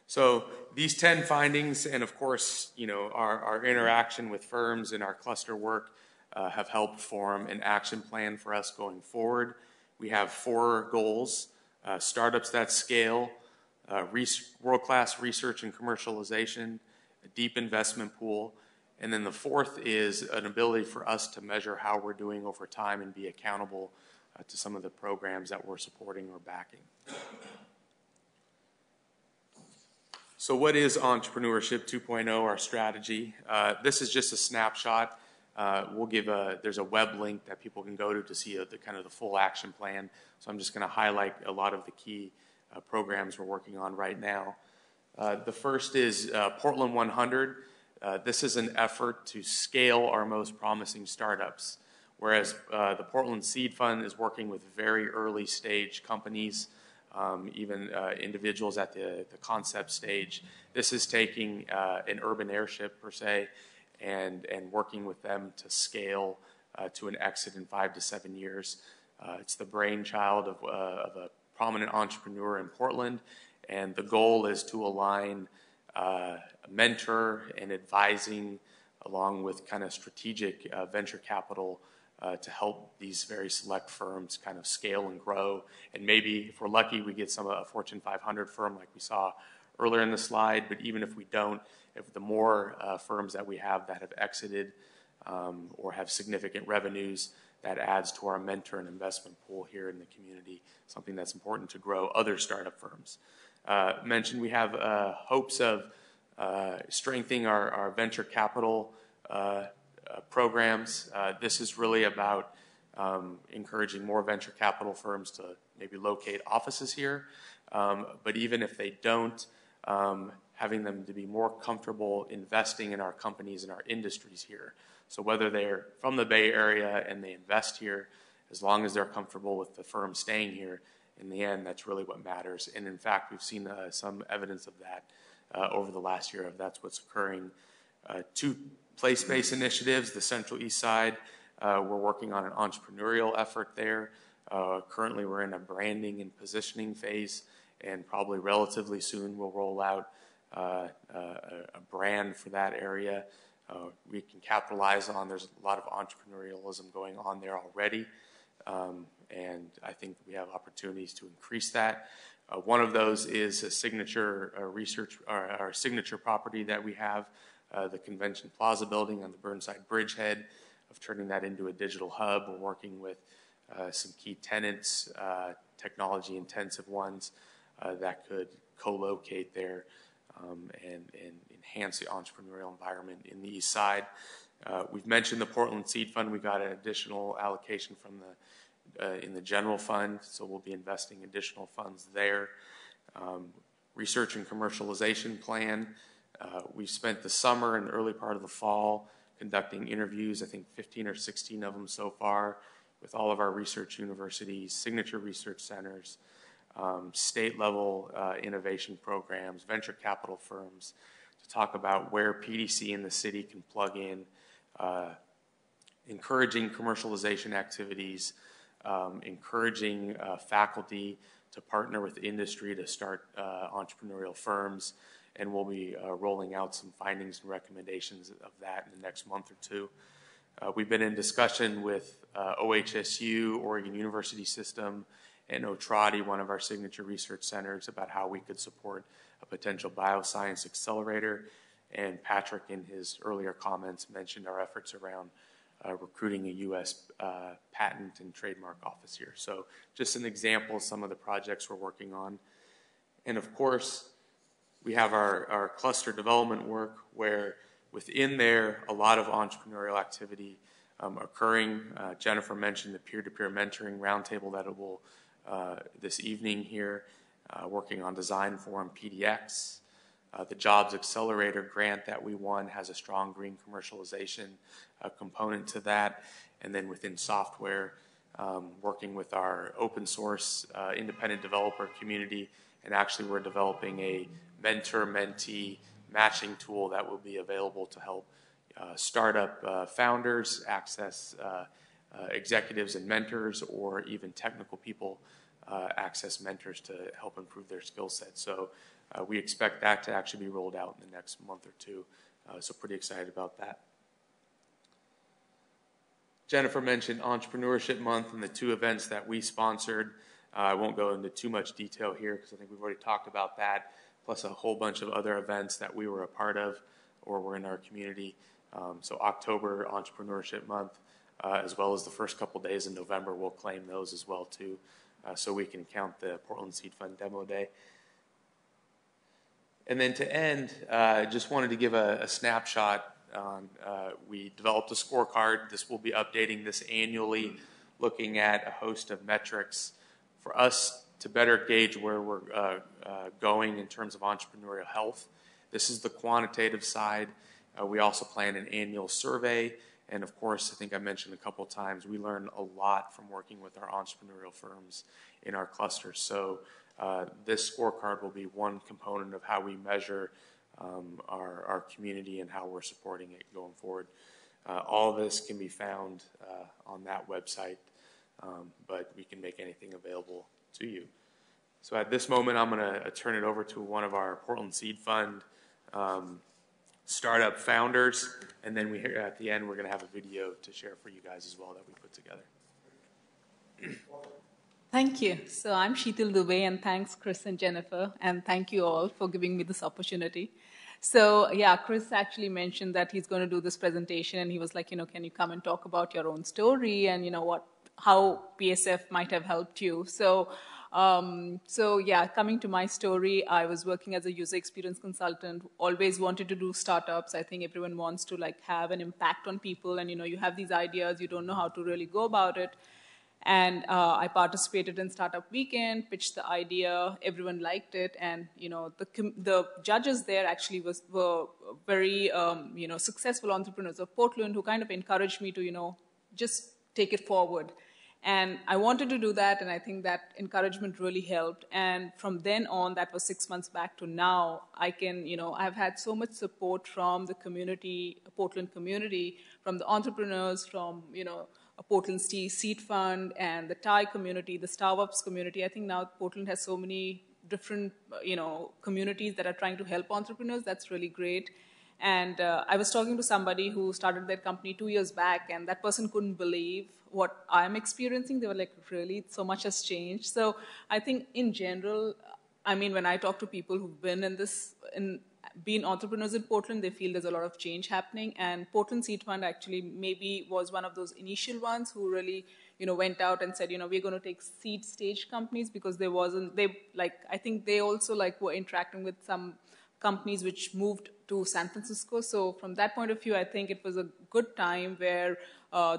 So these 10 findings, and of course, you know, our interaction with firms and our cluster work have helped form an action plan for us going forward. We have 4 goals: startups that scale, world-class research and commercialization, a deep investment pool, and then the 4th is an ability for us to measure how we're doing over time and be accountable to some of the programs that we're supporting or backing. So what is Entrepreneurship 2.0, our strategy? This is just a snapshot. There's a web link that people can go to see the full action plan. So I'm just going to highlight a lot of the key programs we're working on right now. The first is Portland 100. This is an effort to scale our most promising startups, whereas the Portland Seed Fund is working with very early stage companies, even individuals at the concept stage. This is taking an urban airship, per se, and working with them to scale to an exit in 5 to 7 years. It's the brainchild of a prominent entrepreneur in Portland, and the goal is to align mentor and advising along with kind of strategic venture capital to help these very select firms kind of scale and grow. And maybe if we're lucky, we get a Fortune 500 firm like we saw earlier in the slide, but even if we don't, if the more firms that we have that have exited or have significant revenues, that adds to our mentor and investment pool here in the community, something that's important to grow other startup firms. Mentioned we have hopes of strengthening our venture capital programs. This is really about encouraging more venture capital firms to maybe locate offices here, but even if they don't, having them to be more comfortable investing in our companies and our industries here. So whether they're from the Bay Area and they invest here, as long as they're comfortable with the firm staying here, in the end, that's really what matters. And in fact, we've seen some evidence of that over the last year, that's what's occurring. 2 place-based initiatives, the Central East Side, we're working on an entrepreneurial effort there Currently, we're in a branding and positioning phase, and probably relatively soon we'll roll out a brand for that area. We can capitalize on. There's a lot of entrepreneurialism going on there already, and I think we have opportunities to increase that. One of those is a signature our signature property that we have, the Convention Plaza building on the Burnside Bridgehead, of turning that into a digital hub. We're working with some key tenants, technology-intensive ones, that could co-locate there and enhance the entrepreneurial environment in the East Side. We've mentioned the Portland Seed Fund. We got an additional allocation from in the general fund, so we'll be investing additional funds there. Research and commercialization plan. We've spent the summer and the early part of the fall conducting interviews, I think 15 or 16 of them so far, with all of our research universities, signature research centers, state-level innovation programs, venture capital firms, to talk about where PDC in the city can plug in, encouraging commercialization activities, encouraging faculty to partner with industry to start entrepreneurial firms, and we'll be rolling out some findings and recommendations of that in the next month or two. We've been in discussion with OHSU, Oregon University System, and Otrati, one of our signature research centers, about how we could support a potential bioscience accelerator. And Patrick, in his earlier comments, mentioned our efforts around recruiting a U.S. patent and trademark office here. So just an example of some of the projects we're working on. And of course, we have our cluster development work, where within there, a lot of entrepreneurial activity occurring. Jennifer mentioned the peer-to-peer mentoring roundtable that it will this evening here, working on Design Forum PDX. The Jobs Accelerator grant that we won has a strong green commercialization component to that. And then within software, working with our open source independent developer community, and actually we're developing a mentor-mentee matching tool that will be available to help startup founders access executives and mentors, or even technical people access mentors to help improve their skill set. So we expect that to actually be rolled out in the next month or two. So pretty excited about that. Jennifer mentioned Entrepreneurship Month and the two events that we sponsored. I won't go into too much detail here because I think we've already talked about that, plus a whole bunch of other events that we were a part of or were in our community. So October Entrepreneurship Month, as well as the first couple days in November, we'll claim those as well too, so we can count the Portland Seed Fund Demo Day. And then to end, just wanted to give a snapshot on, we developed a scorecard. This will be updating this annually, looking at a host of metrics for us to better gauge where we're going in terms of entrepreneurial health. This is the quantitative side. We also plan an annual survey. And of course, I think I mentioned a couple times, we learn a lot from working with our entrepreneurial firms in our clusters. So this scorecard will be one component of how we measure our community and how we're supporting it going forward. All of this can be found on that website, but we can make anything available to you. So at this moment, I'm going to turn it over to one of our Portland Seed Fund startup founders, and then at the end, we're going to have a video to share for you guys as well that we put together. Thank you. So I'm Sheetal Dubey, and thanks Chris and Jennifer, and thank you all for giving me this opportunity. So yeah, Chris actually mentioned that he's going to do this presentation, and he was like, can you come and talk about your own story and how PSF might have helped you. So yeah, coming to my story, I was working as a user experience consultant, always wanted to do startups. I think everyone wants to have an impact on people, and you have these ideas, you don't know how to really go about it. And I participated in Startup Weekend, pitched the idea, everyone liked it, and the judges there actually were very successful entrepreneurs of Portland who kind of encouraged me to just take it forward. And I wanted to do that, and I think that encouragement really helped. And from then on, that was 6 months back to now, I've had so much support from the community, Portland community, from the entrepreneurs, from, Portland's Seed Fund and the Thai community, the Startups community. I think now Portland has so many different, communities that are trying to help entrepreneurs. That's really great. And I was talking to somebody who started their company 2 years back, and that person couldn't believe what I'm experiencing. They were like, really? So much has changed. So I think in general, I mean, when I talk to people who've been been entrepreneurs in Portland, they feel there's a lot of change happening. And Portland Seed Fund actually maybe was one of those initial ones who really, went out and said, we're going to take seed stage companies, because I think they also were interacting with some companies which moved to San Francisco. So from that point of view, I think it was a good time where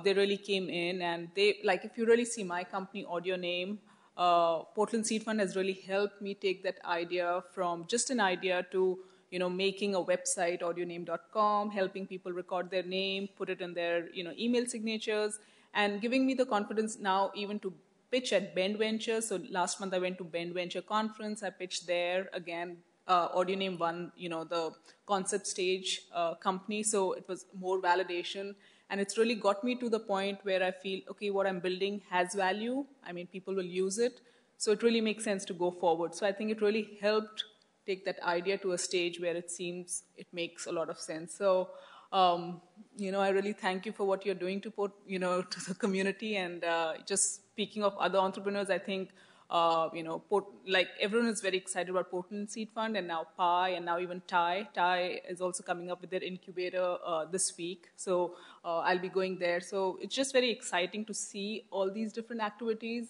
they really came in, and they, if you really see my company, Audio Name, Portland Seed Fund has really helped me take that idea from just an idea to making a website, audioname.com, helping people record their name, put it in their email signatures, and giving me the confidence now even to pitch at Bend Venture. So last month I went to Bend Venture conference. I pitched there again. Audio Name won, the concept stage company. So it was more validation. And it's really got me to the point where I feel, okay, what I'm building has value. I mean, people will use it. So it really makes sense to go forward. So I think it really helped take that idea to a stage where it seems it makes a lot of sense. So, I really thank you for what you're doing to to the community. And just speaking of other entrepreneurs, I think, everyone is very excited about Portland Seed Fund, and now Pi, and now even Thai. Thai is also coming up with their incubator this week. So I'll be going there. So it's just very exciting to see all these different activities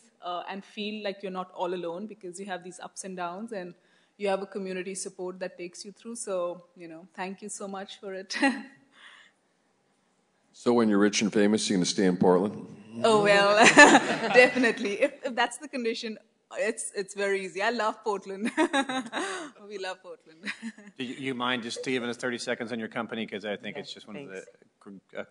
and feel like you're not all alone, because you have these ups and downs, and you have a community support that takes you through. So, thank you so much for it. So when you're rich and famous, you're going to stay in Portland? Oh, well, definitely. If that's the condition, it's very easy. I love Portland. We love Portland. Do you mind just giving us 30 seconds on your company? Because I think it's just one of the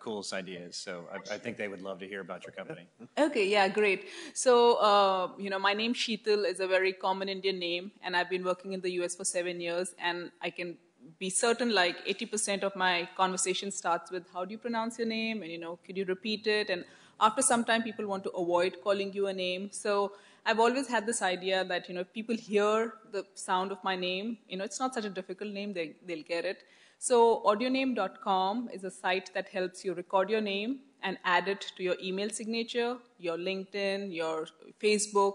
coolest ideas. So I think they would love to hear about your company. Okay, yeah, great. So, my name Sheetal is a very common Indian name, and I've been working in the US for 7 years, and I can be certain 80% of my conversation starts with, how do you pronounce your name? And, could you repeat it? And after some time, people want to avoid calling you a name. So I've always had this idea that, if people hear the sound of my name, it's not such a difficult name, they'll get it. So audioname.com is a site that helps you record your name and add it to your email signature, your LinkedIn, your Facebook,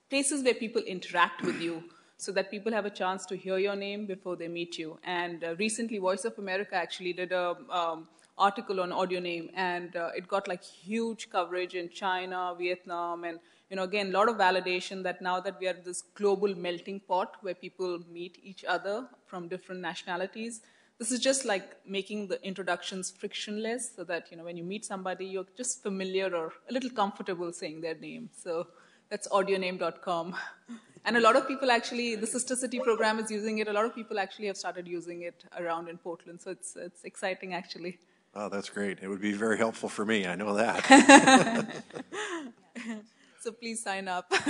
places where people interact with you, so that people have a chance to hear your name before they meet you. And recently, Voice of America actually did a article on Audio Name, and it got huge coverage in China, Vietnam, and again, a lot of validation that now that we are this global melting pot where people meet each other from different nationalities, this is just making the introductions frictionless, so that when you meet somebody, you're just familiar or a little comfortable saying their name. So that's audioname.com. And a lot of people actually, the Sister City program is using it. A lot of people actually have started using it around in Portland. So it's exciting, actually. Oh, that's great. It would be very helpful for me. I know that. So please sign up. Need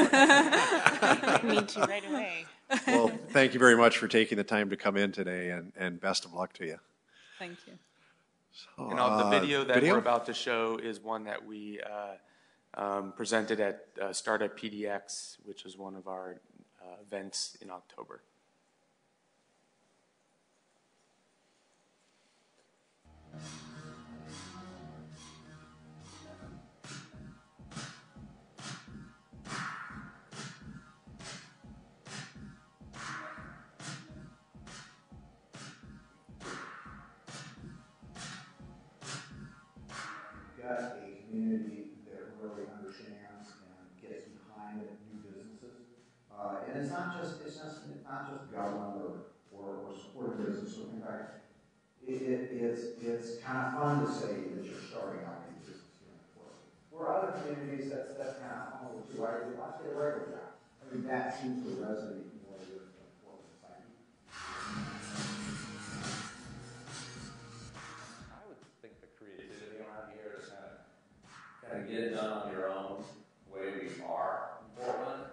to right away. Well, thank you very much for taking the time to come in today, and best of luck to you. Thank you. So, And the video that we're about to show is one that we presented at Startup PDX, which is one of our events in October. Got a community that really understands and gets behind new businesses, and it's not just government or supporting business. So in fact, it's kind of fun to say that you're starting out a business here in Portland. For other communities, that's kind of humble too. Let's get a regular job. I mean, that seems to resonate more with Portland psyche. I would think the creativity around here is kind of get it done on your own, the way we are in Portland.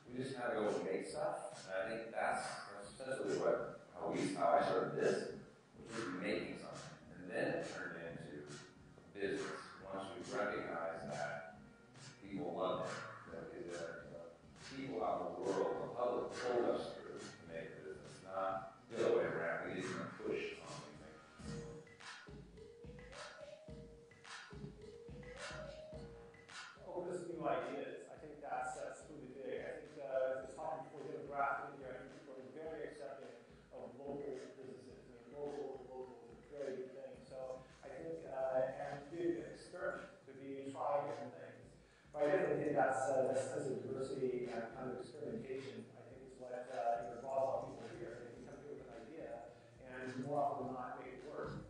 We just kind of go and make stuff, and I think that's essentially how I started this, which was making something, and then it turned into business once we recognized that as a diversity kind of experimentation, I think is what draws a lot of people here. They can come here with an idea and more often than not make it work.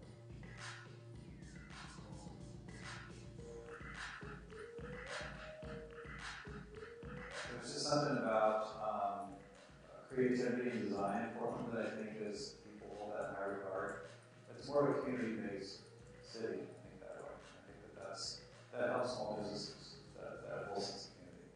There's just something about creativity and design in Portland that I think is people hold that in high regard. It's more of a community-based city, I think that way. I think that helps small businesses, that whole sense of community.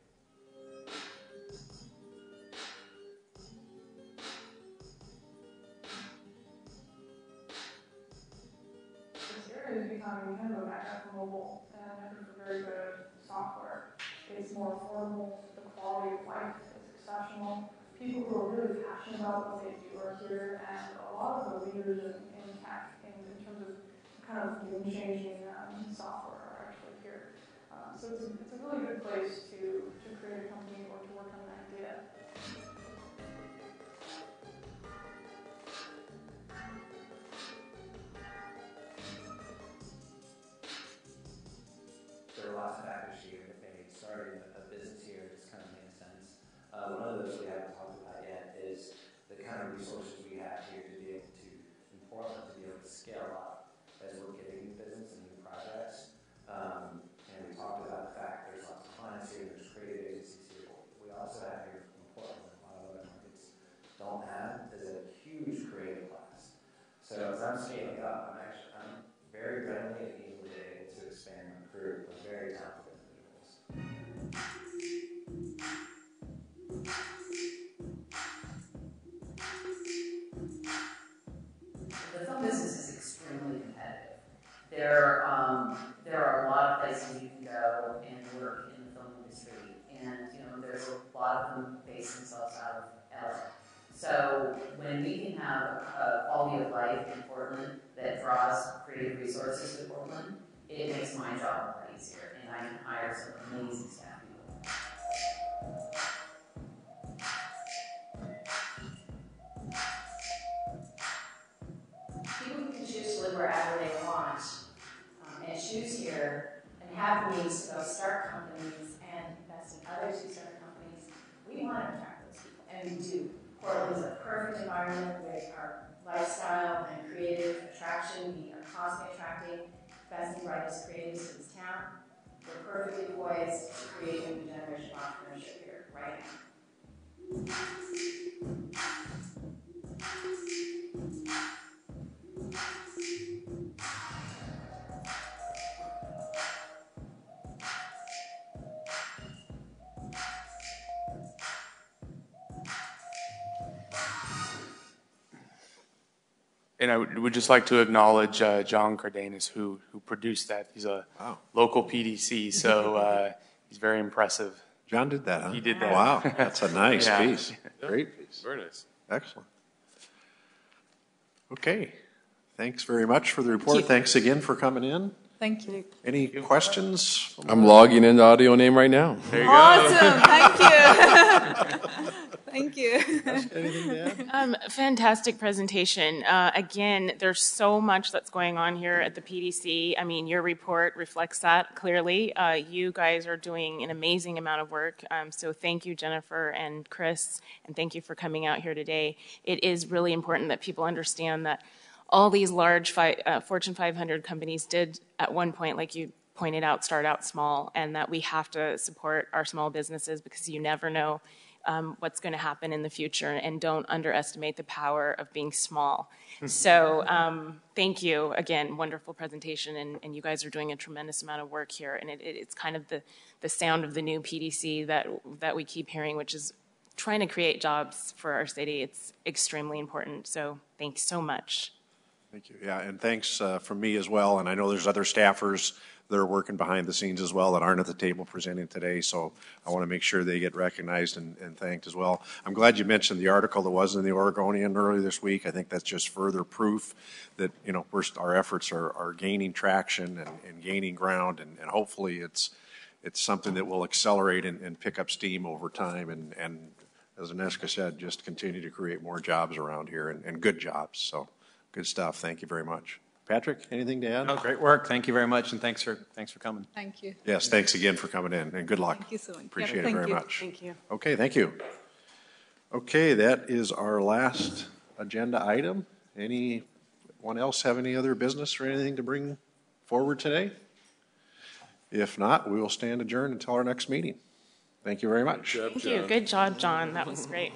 This area is becoming kind of a mecca for mobile, and I think for very good software. It's more affordable, the quality of life is exceptional. People who are really passionate about what they do are here, and a lot of the leaders in tech, in terms of kind of game-changing software, are actually here. So it's a really good place to create a company or to work on an idea. There are lots of factors here that made starting a business here just kind of makes sense. One of those we haven't talked about yet is the kind of resources we have here to be able to, in Portland, to be able to scale up as we're getting new business and new projects. And we talked about the fact there's lots of clients here, there's creative agencies here. We also have here in Portland, a lot of other markets don't have, is a huge creative class. So as I'm scaling up, I'm very readily and easily able to expand my career with very talented individuals. The film business is extremely competitive. There are a lot of places you can go and work in the film industry, and there's a lot of them base themselves out of LA. So when we can have a quality of life in Portland that draws creative resources to Portland, it makes my job a lot easier, and I can hire some amazing staff people. People can choose to live wherever they want and choose here and have the means to go start companies and invest in others who start companies. We want to attract those people, and we do. Portland is a perfect environment with our lifestyle and creative attraction. We are constantly attracting best and brightest creatives to this town. We're perfectly poised to create a new generation of entrepreneurship here right now. And I would just like to acknowledge John Cardenas, who produced that. He's a local PDC, so he's very impressive. John did that, huh? He did that. Wow, that's a nice Yeah. piece. Great piece. Very nice. Excellent. Okay. Thanks very much for the report. Thanks again for coming in. Thank you. Any questions? I'm logging into audio name right now. There you Awesome. Thank you. Thank you. Anything to add? Fantastic presentation. Again, there's so much that's going on here at the PDC. I mean, your report reflects that clearly. You guys are doing an amazing amount of work. So thank you, Jennifer and Chris, and thank you for coming out here today. It is really important that people understand that all these large Fortune 500 companies did at one point, like you pointed out, start out small, and that we have to support our small businesses because you never know what's going to happen in the future, and don't underestimate the power of being small. So thank you again, wonderful presentation, and you guys are doing a tremendous amount of work here, and it's kind of the sound of the new PDC that we keep hearing, which is trying to create jobs for our city. It's extremely important, so thanks so much. Thank you. Yeah, and thanks from me as well. And I know there's other staffers that are working behind the scenes as well that aren't at the table presenting today. So I want to make sure they get recognized and thanked as well. I'm glad you mentioned the article that was in the Oregonian earlier this week. I think that's just further proof that, our efforts are gaining traction and gaining ground. And hopefully it's something that will accelerate and pick up steam over time. And as Aneska said, just continue to create more jobs around here and good jobs. So good stuff. Thank you very much. Patrick, anything to add? Oh, great work. Thank you very much, and thanks for coming. Thank you. Yes, thanks again for coming in, and good luck. Thank you so much. Appreciate Yeah, it thank very you. much. Thank you. Okay, thank you. Okay, that is our last agenda item. Anyone else have any other business or anything to bring forward today? If not, we will stand adjourned until our next meeting. Thank you very much. Thank you. Good job, John. That was great.